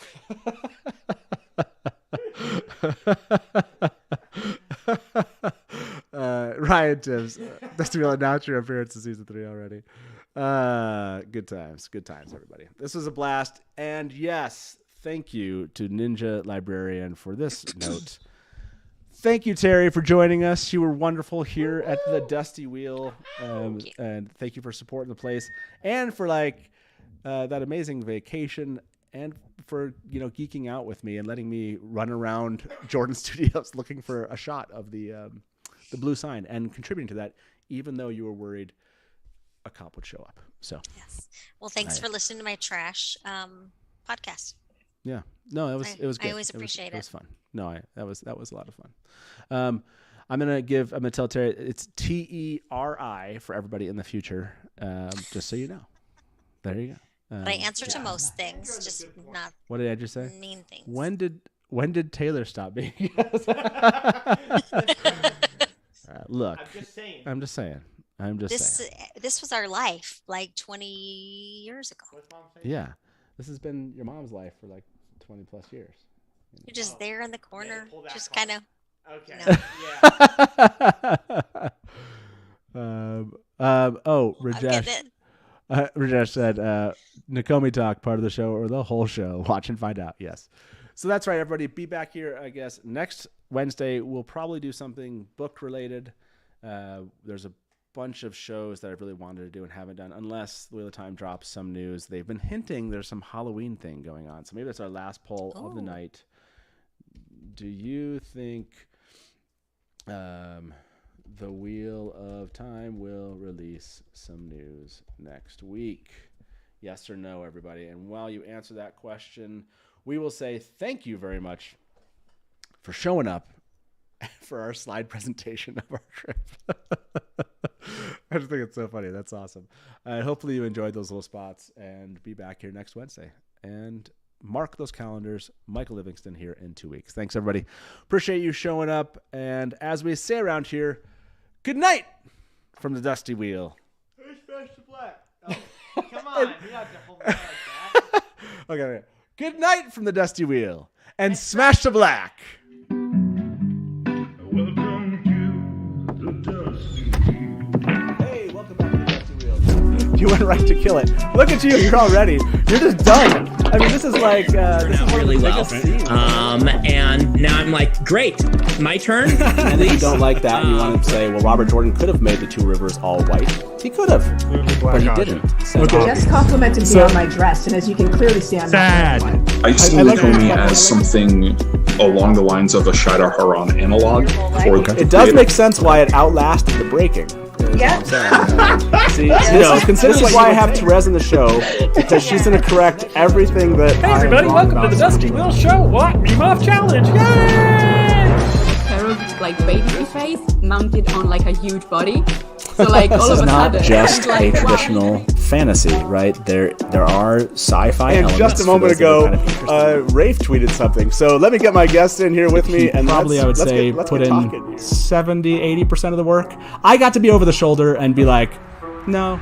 Ryan Tibbs, Dusty Wheel announced your appearance in season 3 already. Good times, everybody. This was a blast. And yes, thank you to Ninja Librarian for this note. Thank you, Terry, for joining us. You were wonderful here at the Dusty Wheel. And thank you for supporting the place and for that amazing vacation and for, geeking out with me and letting me run around Jordan Studios looking for a shot of the blue sign and contributing to that, even though you were worried a cop would show up. So yes. Well, thanks for listening to my trash podcast. Yeah. No, it was good. I always appreciate it. It was fun. No, that was a lot of fun. I'm gonna tell Terry it's TERI for everybody in the future. Just so you know. There you go. But I answer to most things, just not. What did I just say? Mean things. When did Taylor stop being? Look, I'm just saying. This was our life like 20 years ago. Yeah, this has been your mom's life for like 20 plus years. You're just there in the corner, just kind of. Okay. Yeah. Rajesh. Rajesh said, Nakomi Talk, part of the show or the whole show. Watch and find out. Yes. So that's right, everybody. Be back here, I guess, next Wednesday. We'll probably do something book related. There's a bunch of shows that I've really wanted to do and haven't done, unless Wheel of Time drops some news. They've been hinting there's some Halloween thing going on. So maybe that's our last poll of the night. Do you think the Wheel of Time will release some news next week? Yes or no, everybody? And while you answer that question, we will say thank you very much for showing up for our slide presentation of our trip. I just think it's so funny. That's awesome. Hopefully you enjoyed those little spots, and be back here next Wednesday. And mark those calendars. Michael Livingston here in 2 weeks. Thanks, everybody. Appreciate you showing up. And as we say around here, good night from the Dusty Wheel. Who's Smash the Black? Oh, come on. You have to hold me like that. Okay. Good night from the Dusty Wheel. And smash the black. Welcome to the Dusty Wheel. Hey, welcome back to the Dusty Wheel. You went right to kill it. Look at you. You're already. You're just done. I mean, this is like this is really well. And now I'm like, great, my turn. And if you don't like that, and you want to say, well, Robert Jordan could have made the two rivers all white. He could have, but he didn't. So Just complimented me on my dress, and as you can clearly see, I'm sad. I see Nakomi as something along the lines of a Shida Haran analog. It does make sense why it outlasted the breaking. Yeah. See, this is why I have Therese in the show, because she's going to correct everything that. Hey everybody, welcome to the Dusty Wheel Show. What? Meme Off Challenge. Yay! Pair of like baby face mounted on like a huge body. So like all of a sudden, this is not just a traditional fantasy, right? There are sci-fi and elements. Just a moment ago, Rafe tweeted something. So let me get my guests in here with me. And probably, I would say, put in 70, 80% of the work. I got to be over the shoulder and be like, no,